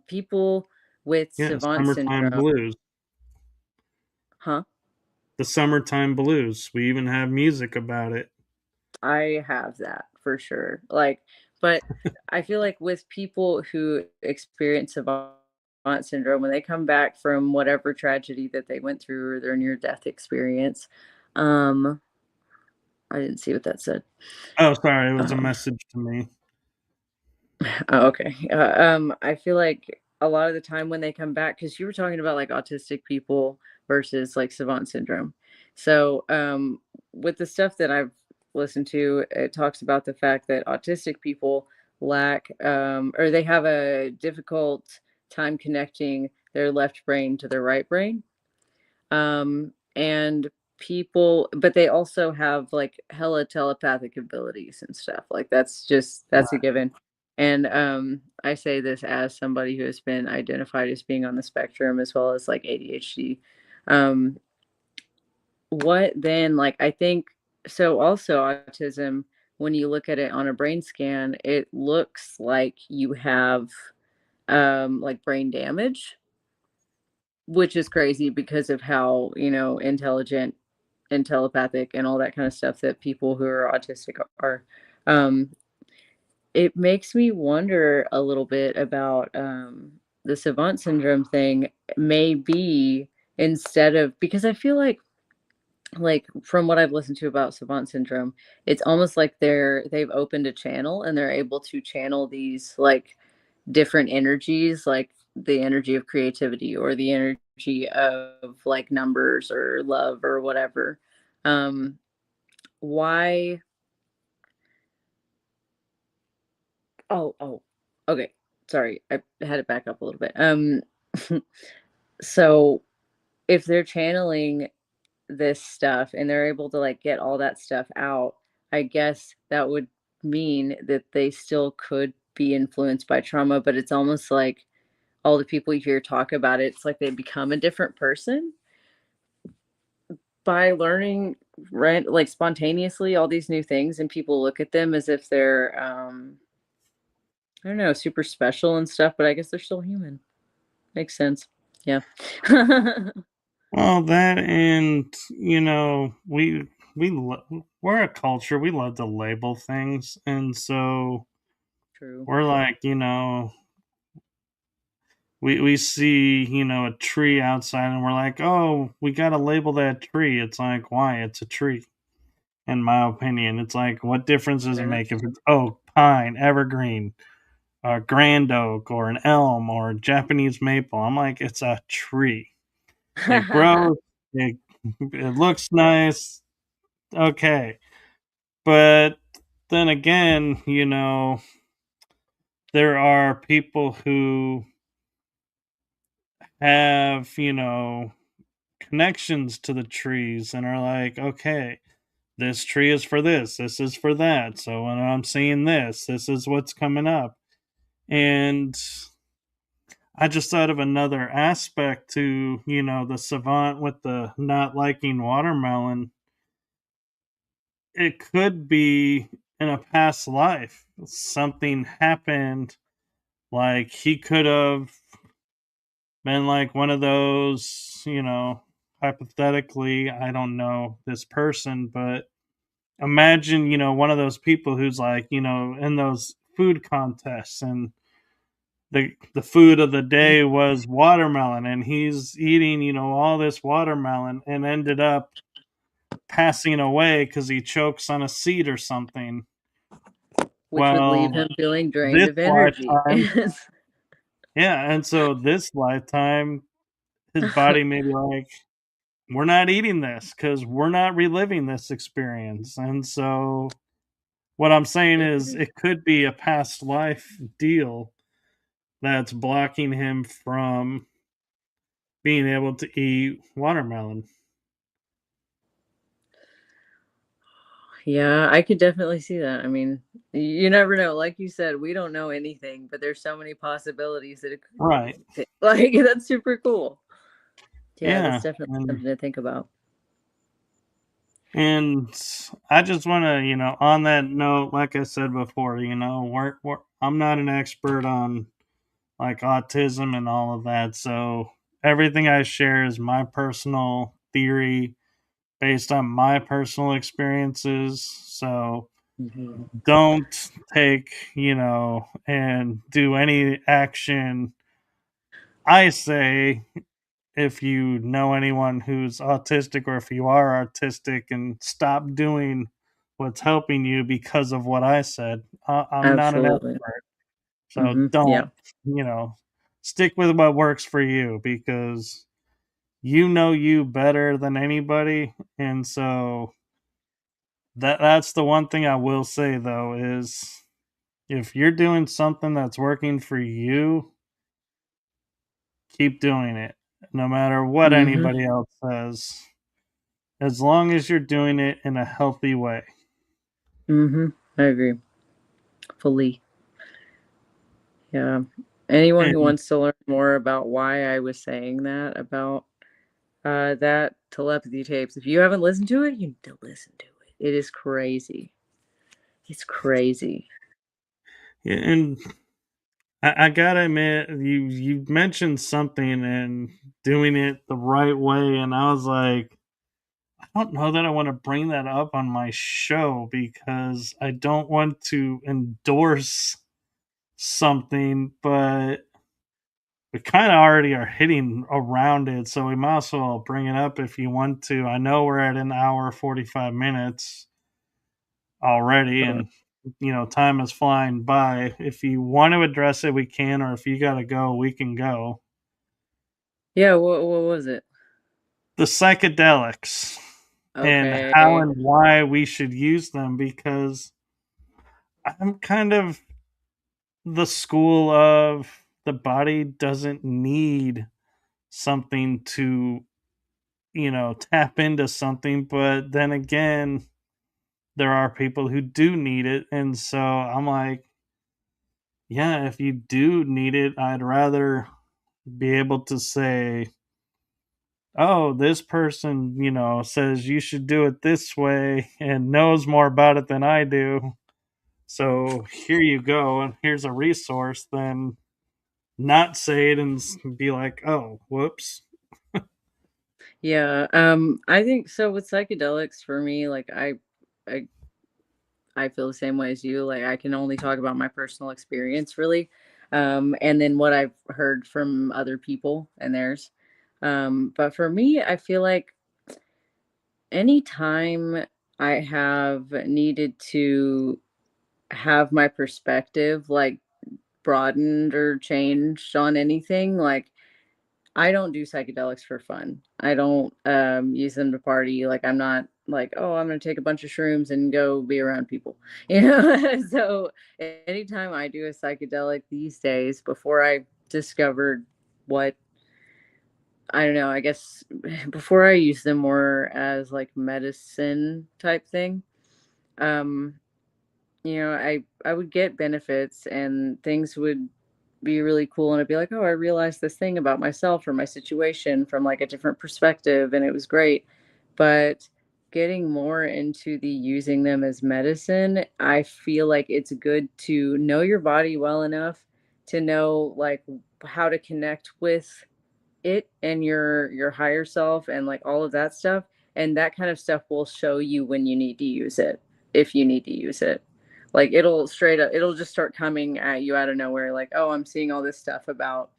people with Yeah, savant summertime syndrome, blues. huh? the summertime blues. We even have music about it. I have that for sure. Like, but I feel like with people who experience savant syndrome, when they come back from whatever tragedy that they went through or their near death experience, um, I didn't see what that said. Oh, sorry, it was a Um, message to me. Oh, okay. I feel like a lot of the time when they come back, because you were talking about like autistic people versus like savant syndrome. So, with the stuff that I've listened to, it talks about the fact that autistic people lack, or they have a difficult time connecting their left brain to their right brain. And people, but they also have like hella telepathic abilities and stuff. Like that's a given. And I say this as somebody who has been identified as being on the spectrum as well as like ADHD. Um, what then, like, I think so also autism, when you look at it on a brain scan, it looks like you have like brain damage, which is crazy because of how, intelligent and telepathic and all that kind of stuff that people who are autistic are. Um, it makes me wonder a little bit about the savant syndrome thing. Maybe instead of, because I feel like from what I've listened to about savant syndrome, it's almost like they've opened a channel and they're able to channel these like different energies, like the energy of creativity or the energy of like numbers or love or whatever. Um, why? Oh, okay. Sorry, I had it back up a little bit. So if they're channeling this stuff and they're able to like get all that stuff out, I guess that would mean that they still could be influenced by trauma, but it's almost like all the people you hear talk about it, it's like they become a different person by learning, right, like spontaneously all these new things, and people look at them as if they're I don't know, super special and stuff, but I guess they're still human. Makes sense. Yeah. Well, that and we're a culture. We love to label things, and so True. we're like, we see a tree outside, and we're like, oh, we got to label that tree. It's like, why? It's a tree. In my opinion, it's like, what difference does it Yeah. make if it's oak, pine, evergreen, a grand oak, or an elm, or a Japanese maple? I'm like, it's a tree. It grows. It it looks nice. Okay, but then again, there are people who have connections to the trees and are like, okay, this tree is for this is for that. So when I'm seeing this is what's coming up. And I just thought of another aspect to, the savant with the not liking watermelon. It could be in a past life. Something happened, like he could have been like one of those, hypothetically, I don't know this person, but imagine, one of those people who's like, in those food contests, and the food of the day was watermelon, and he's eating, all this watermelon, and ended up passing away because he chokes on a seed or something. Which would leave Well, him feeling drained this of energy. lifetime, yeah, and so this lifetime, his body may be like, we're not eating this because we're not reliving this experience. And so what I'm saying is it could be a past life deal that's blocking him from being able to eat watermelon. Yeah, I could definitely see that. I mean, you never know. Like you said, we don't know anything, but there's so many possibilities that it could Right. like that's super cool. Yeah, that's Yeah. definitely And something to think about. and I just want to, on that note, like I said before, I'm not an expert on like autism and all of that. So everything I share is my personal theory. based on my personal experiences. So Mhm. don't take, and do any action I say if you know anyone who's autistic or if you are autistic, and stop doing what's helping you because of what I said. I'm not an Absolutely. expert. So don't, Yeah. you know, stick with what works for you, because you know you better than anybody. And so that's the one thing I will say though, is if you're doing something that's working for you, keep doing it. No matter what Mhm. anybody else says. As long as you're doing it in a healthy way. Mhm. I agree fully. Yeah. Anyone who And wants to learn more about why I was saying that about that telepathy tapes, if you haven't listened to it, you need to listen to it. It is crazy. It's crazy. and I gotta admit, you mentioned something and doing it the right way, and I was like, I don't know that I want to bring that up on my show, because I don't want to endorse something, but we kind of already are hitting around it, so we might as well bring it up if you want to. I know we're at an hour 45 minutes already, Sure. and time is flying by. If you want to address it, we can, or if you gotta go, we can go. Yeah, what was it? The psychedelics and how Okay. and why we should use them, because I'm kind of the school of the body doesn't need something to, tap into something, but then again, there are people who do need it. And so I'm like, yeah, if you do need it, I'd rather be able to say, oh, this person, says you should do it this way and knows more about it than I do. So here you go, and here's a resource, then not say it and be like, oh, whoops. Yeah, I think so with psychedelics for me, like I I feel the same way as you. Like I can only talk about my personal experience really. And then what I've heard from other people and theirs. But for me, I feel like anytime I have needed to have my perspective like broadened or changed on anything, like I don't do psychedelics for fun. I don't use them to party. Like I'm not like, oh, I'm gonna take a bunch of shrooms and go be around people. You know? So anytime I do a psychedelic these days, before I discovered what I don't know, I guess before I use them more as like medicine type thing, um, I would get benefits and things would be really cool, and I'd be like, "Oh, I realized this thing about myself or my situation from like a different perspective," and it was great. But getting more into the using them as medicine, I feel like it's good to know your body well enough to know like how to connect with it and your higher self and like all of that stuff, and that kind of stuff will show you when you need to use it, if you need to use it. Like it'll straight up it'll just start coming at you out of nowhere, like, oh, I'm seeing all this stuff about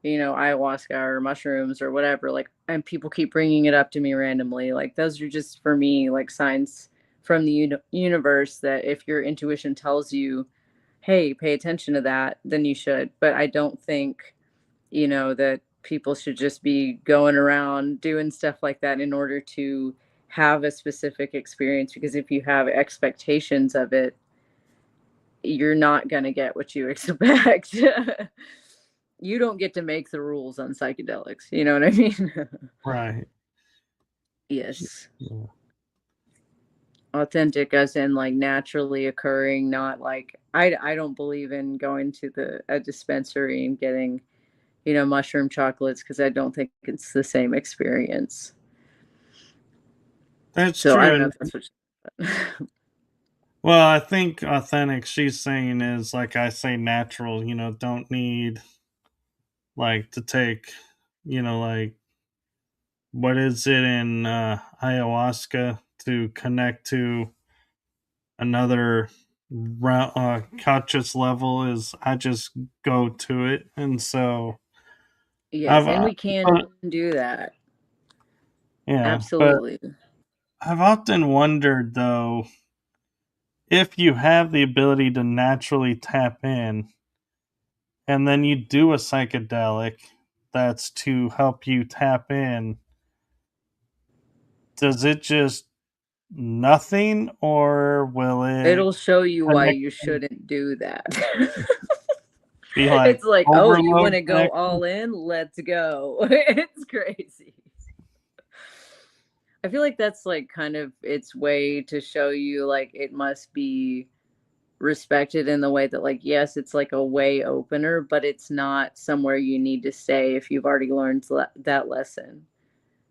ayahuasca or mushrooms or whatever, like, and people keep bringing it up to me randomly. Like those are just for me like signs from the universe that if your intuition tells you, hey, pay attention to that, then you should. But I don't think that people should just be going around doing stuff like that in order to have a specific experience, because if you have expectations of it, you're not going to get what you expect. You don't get to make the rules on psychedelics. You know what I mean? Right. Yes. Yeah. Authentic as in like naturally occurring, not like I don't believe in going to the a dispensary and getting mushroom chocolates, because I don't think it's the same experience. That's So I true. don't know And if that's what you well, I think authentic, she's saying, is like I say, natural, don't need like to take, like what is it in ayahuasca to connect to another conscious level is I just go to it, and so I've Yes, and we can but do that. yeah, but Absolutely. I've often wondered though if you have the ability to naturally tap in, and then you do a psychedelic that's to help you tap in, does it just nothing, or will it It'll show you why you connection shouldn't do that. be like It's like, "Oh, you overload wanna go connection? all in? Let's go." It's crazy. I feel like that's, like, kind of its way to show you, like, it must be respected in the way that, like, yes, it's like a way opener, but it's not somewhere you need to stay if you've already learned that lesson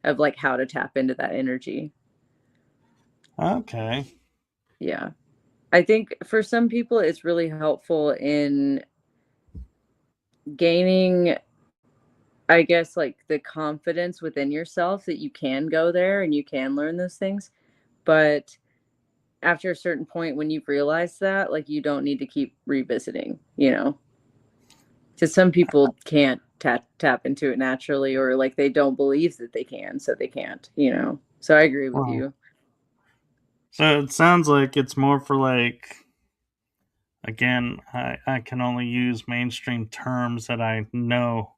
of, like, how to tap into that energy. Okay. Yeah. I think for some people, it's really helpful in gaining, I guess, like, the confidence within yourself that you can go there and you can learn those things, but after a certain point when you've realized that, like, you don't need to keep revisiting, you know? 'Cause some people can't tap into it naturally or, like, they don't believe that they can, so they can't, you know? So I agree with Well, you. so it sounds like it's more for like, again, I can only use mainstream terms that I know.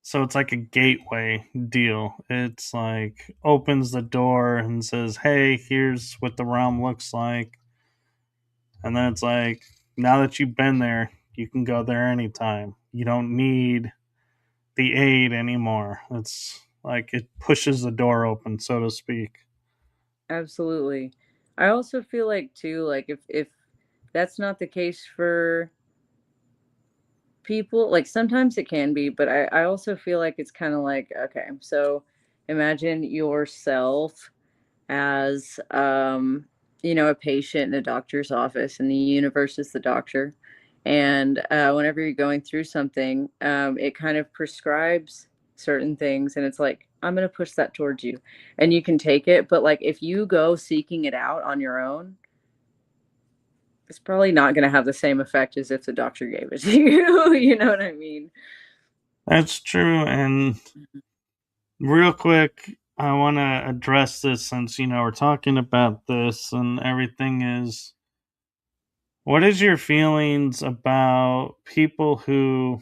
So it's like a gateway deal. It's like opens the door and says, "Hey, here's what the realm looks like." And then it's like, now that you've been there, you can go there anytime. You don't need the aid anymore. It's like it pushes the door open, so to speak. Absolutely. I also feel like too, like, if that's not the case for people, like, sometimes it can be, but I also feel like it's kinda like, okay, so imagine yourself as, a patient in a doctor's office, and the universe is the doctor. And whenever you're going through something, it kind of prescribes certain things, and it's like, I'm going to push that towards you. And you can take it. But like, if you go seeking it out on your own, it's probably not going to have the same effect as if the doctor gave it to you. You know what I mean? That's true. And real quick, I want to address this since, we're talking about this and everything is what is your feelings about people who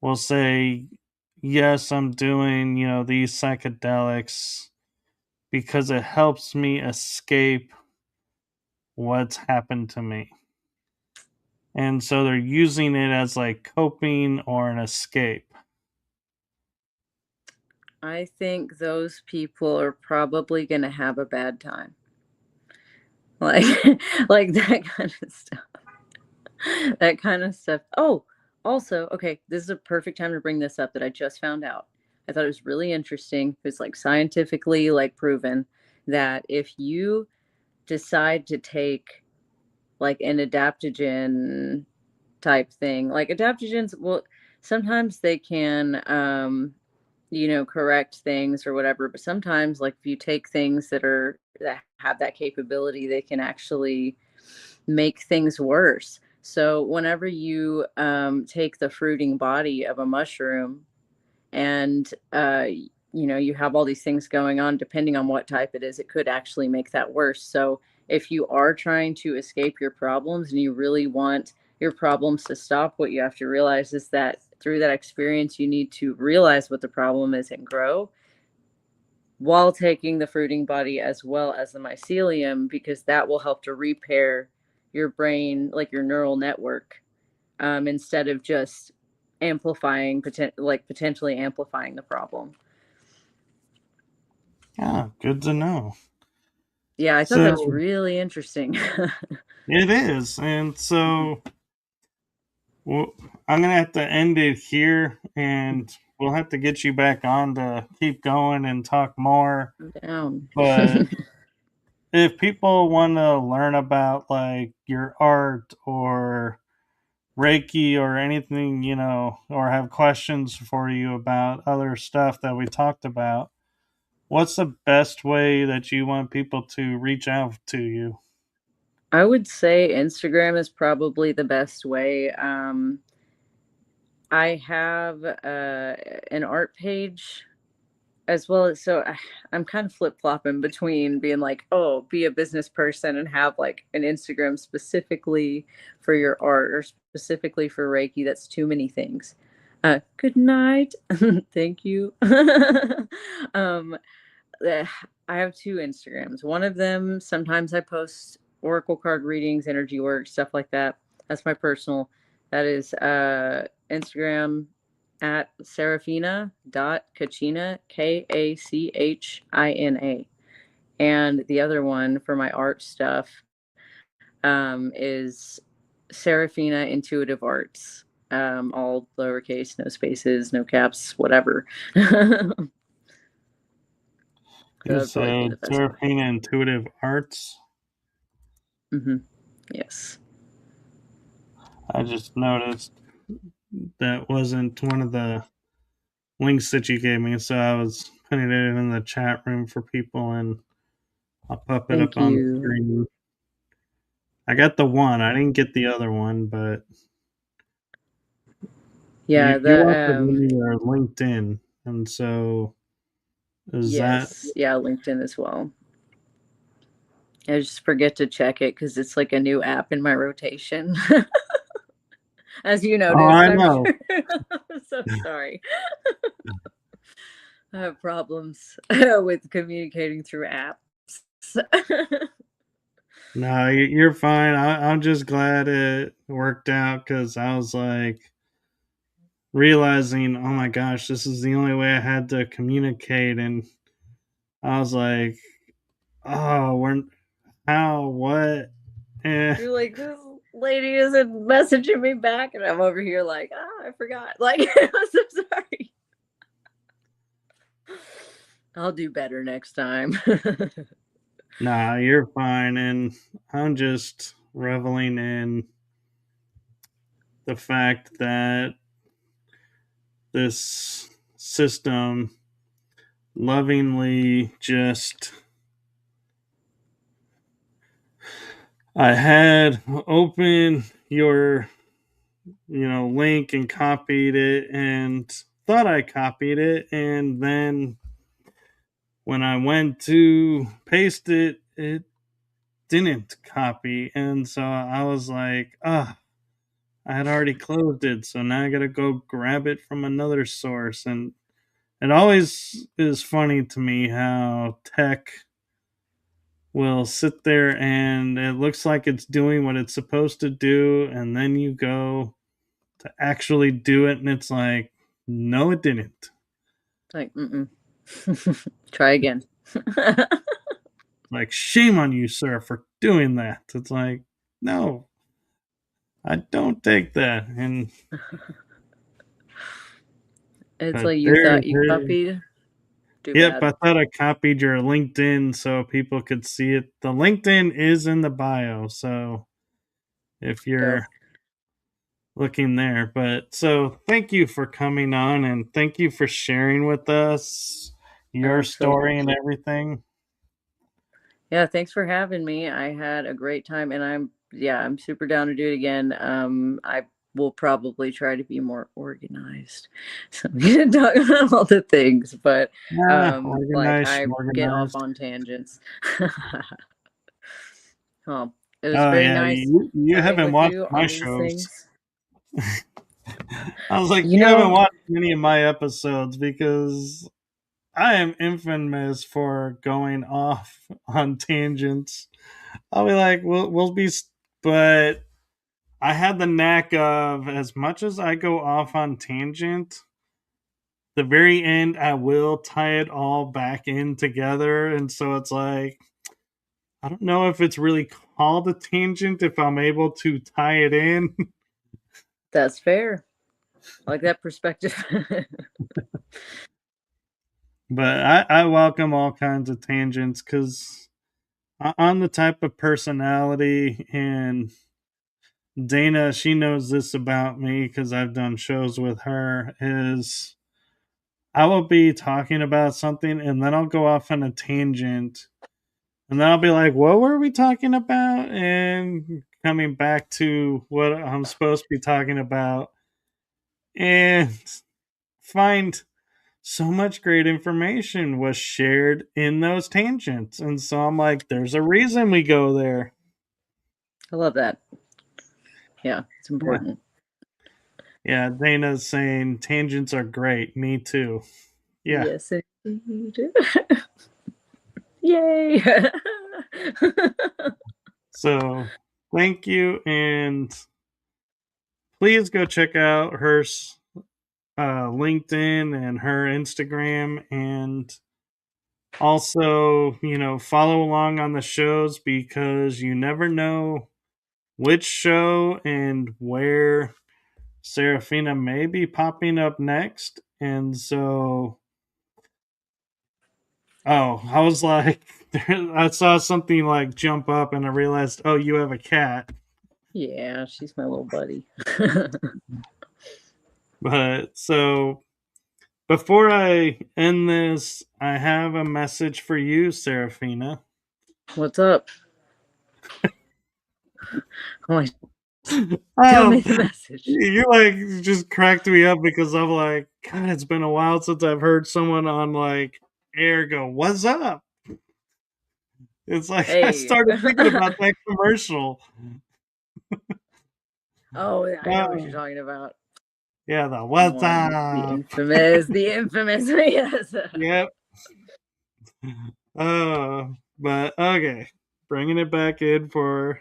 will say, yes, I'm doing, these psychedelics because it helps me escape what's happened to me. And so they're using it as like coping or an escape. I think those people are probably going to have a bad time. Like, like that kind of stuff. That kind of stuff. Oh, also, okay, this is a perfect time to bring this up that I just found out. I thought it was really interesting. It's like scientifically like proven that if you decide to take like an adaptogen type thing, like adaptogens, well, sometimes they can correct things or whatever, but sometimes like if you take things that have that capability, they can actually make things worse. So whenever you take the fruiting body of a mushroom and you have all these things going on, depending on what type it is, it could actually make that worse. So if you are trying to escape your problems and you really want your problems to stop, what you have to realize is that through that experience, you need to realize what the problem is and grow while taking the fruiting body as well as the mycelium, because that will help to repair your brain, like your neural network, instead of just potentially amplifying the problem. Yeah, good to know. Yeah, I thought that was So really interesting. it is. And so well, I'm going to have to end it here and we'll have to get you back on to keep going and talk more. Down. But if people want to learn about like your art or Reiki or anything, or have questions for you about other stuff that we talked about, what's the best way that you want people to reach out to you? I would say Instagram is probably the best way. I have an art page as well as I'm kind of flip flopping between being like, oh, be a business person and have like an Instagram specifically for your art or specifically for Reiki. That's too many things. Good night. Thank you. um, I have two Instagrams. One of them, sometimes I post oracle card readings, energy work, stuff like that. That's my personal. That is Instagram at Seraphina.Kachina, Kachina. And the other one for my art stuff is Seraphina Intuitive Arts. All lowercase, no spaces, no caps, whatever. So You that'd probably be said the best way. Seraphina Intuitive Arts. Mm-hmm. Yes. I just noticed that wasn't one of the links that you gave me, so I was putting it in the chat room for people, and I'll pop it up Thank on the you. screen. I got the one. I didn't get the other one, but Yeah, you the also gave me your LinkedIn, and so is that? yes, yeah, LinkedIn as well. I just forget to check it because it's like a new app in my rotation. As you Oh, noticed, I I'm know. sure. I'm so sorry. I have problems with communicating through apps. No, you're fine. I'm just glad it worked out because I was like realizing, oh my gosh, this is the only way I had to communicate, and I was like, oh, we're how what? Eh. You're like, this lady isn't messaging me back, and I'm over here like, I forgot. Like, I'm so sorry. I'll do better next time. Nah, you're fine, and I'm just reveling in the fact that this system lovingly just I had open your link and copied it and thought I copied it, and then when I went to paste it, it didn't copy, and so I was like, ah, I had already closed it, so now I gotta go grab it from another source. And it always is funny to me how tech will sit there and it looks like it's doing what it's supposed to do, and then you go to actually do it, and it's like, no, it didn't. Like, mm-mm. Try again. Like, shame on you, sir, for doing that. It's like, no, I don't take that. And It's but like you there, thought you there, copied. Too yep, bad. I thought I copied your LinkedIn so people could see it. The LinkedIn is in the bio, so if Dope. you're looking there. But so thank you for coming on and thank you for sharing with us your story and Absolutely. everything. Yeah, thanks for having me. I had a great time and I'm super down to do it again. I will probably try to be more organized. So we can talk about all the things, but Yeah, like organized, I get off organized. on tangents. Well, it was Oh very yeah, nice you chatting haven't with watched you my on these shows. things. I was like, You you haven't know, watched any of my episodes because I am infamous for going off on tangents. I'll be like, we'll be, but I had the knack of as much as I go off on tangent, the very end I will tie it all back in together, and so it's like I don't know if it's really called a tangent if I'm able to tie it in. that's fair. I like that perspective. But I welcome all kinds of tangents because I'm the type of personality, and Dana, she knows this about me because I've done shows with her, is I will be talking about something and then I'll go off on a tangent and then I'll be like, what were we talking about? And coming back to what I'm supposed to be talking about and find so much great information was shared in those tangents. And so I'm like, there's a reason we go there. I love that. Yeah, it's Yeah. important. Yeah. Dana's saying tangents are great. Me too. Yeah. Yes, indeed. Yay! So thank you. And please go check out her LinkedIn and her Instagram. And also, follow along on the shows because you never know which show and where Seraphina may be popping up next. And so, oh, I was like, I saw something like jump up and I realized, oh, you have a cat. Yeah, she's my little buddy. But so before I end this, I have a message for you, Seraphina. What's up? Oh, tell Oh, me the message. you like just cracked me up because I'm like, God, it's been a while since I've heard someone on like air go, "What's up?" It's like I Hey. started thinking about that commercial. Oh, I know what you're Oh, talking about. yeah, the The "What's one, up?" the infamous, yes. Yep. But okay, bringing it back in for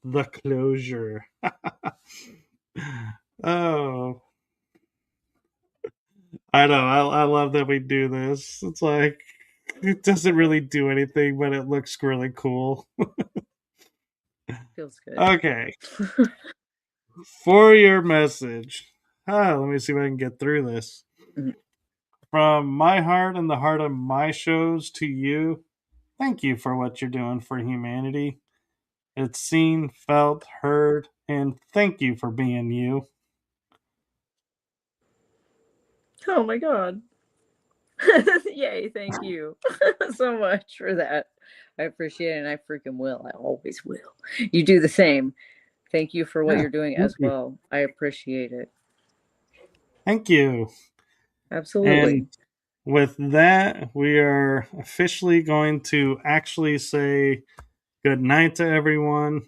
the closure. Oh, I know. I love that we do this. It's like it doesn't really do anything, but it looks really cool. Feels good. Okay, for your message. Let me see if I can get through this. Mhm. From my heart and the heart of my shows to you, thank you for what you're doing for humanity. It's seen, felt, heard, and thank you for being you. Oh my god. Yay, thank you so much for that. I appreciate it and I freaking will. I always will. You do the same. Thank you for what Yeah, you're doing thank as you. well. I appreciate it. Thank you. And Absolutely. with that, we are officially going to actually say good night to everyone.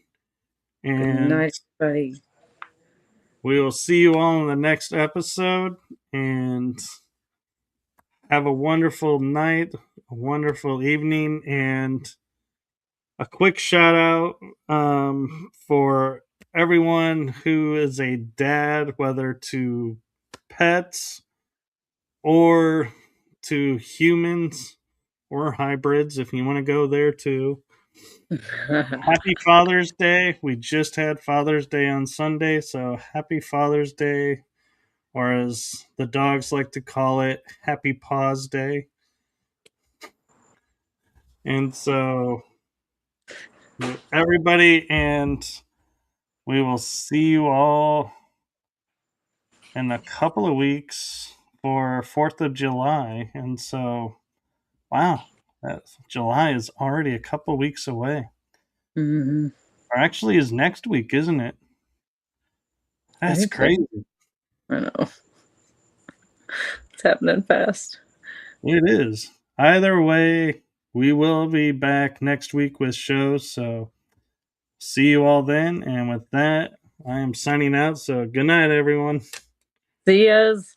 Good And night, buddy. we will see you all in the next episode. And have a wonderful night, a wonderful evening, and a quick shout out for everyone who is a dad, whether to pets or to humans or hybrids, if you want to go there too. Happy Father's Day. We just had Father's Day on Sunday, so happy Father's Day, or as the dogs like to call it, Happy Paws Day. And so, everybody, and we will see you all in a couple of weeks for 4th of July. And so, wow, July is already a couple of weeks away. Hmm. Or actually, is next week, isn't it? I That's think so. crazy. I know. It's happening fast. It is. Either way, we will be back next week with shows. So, see you all then. And with that, I am signing out. So, good night, everyone. See yas.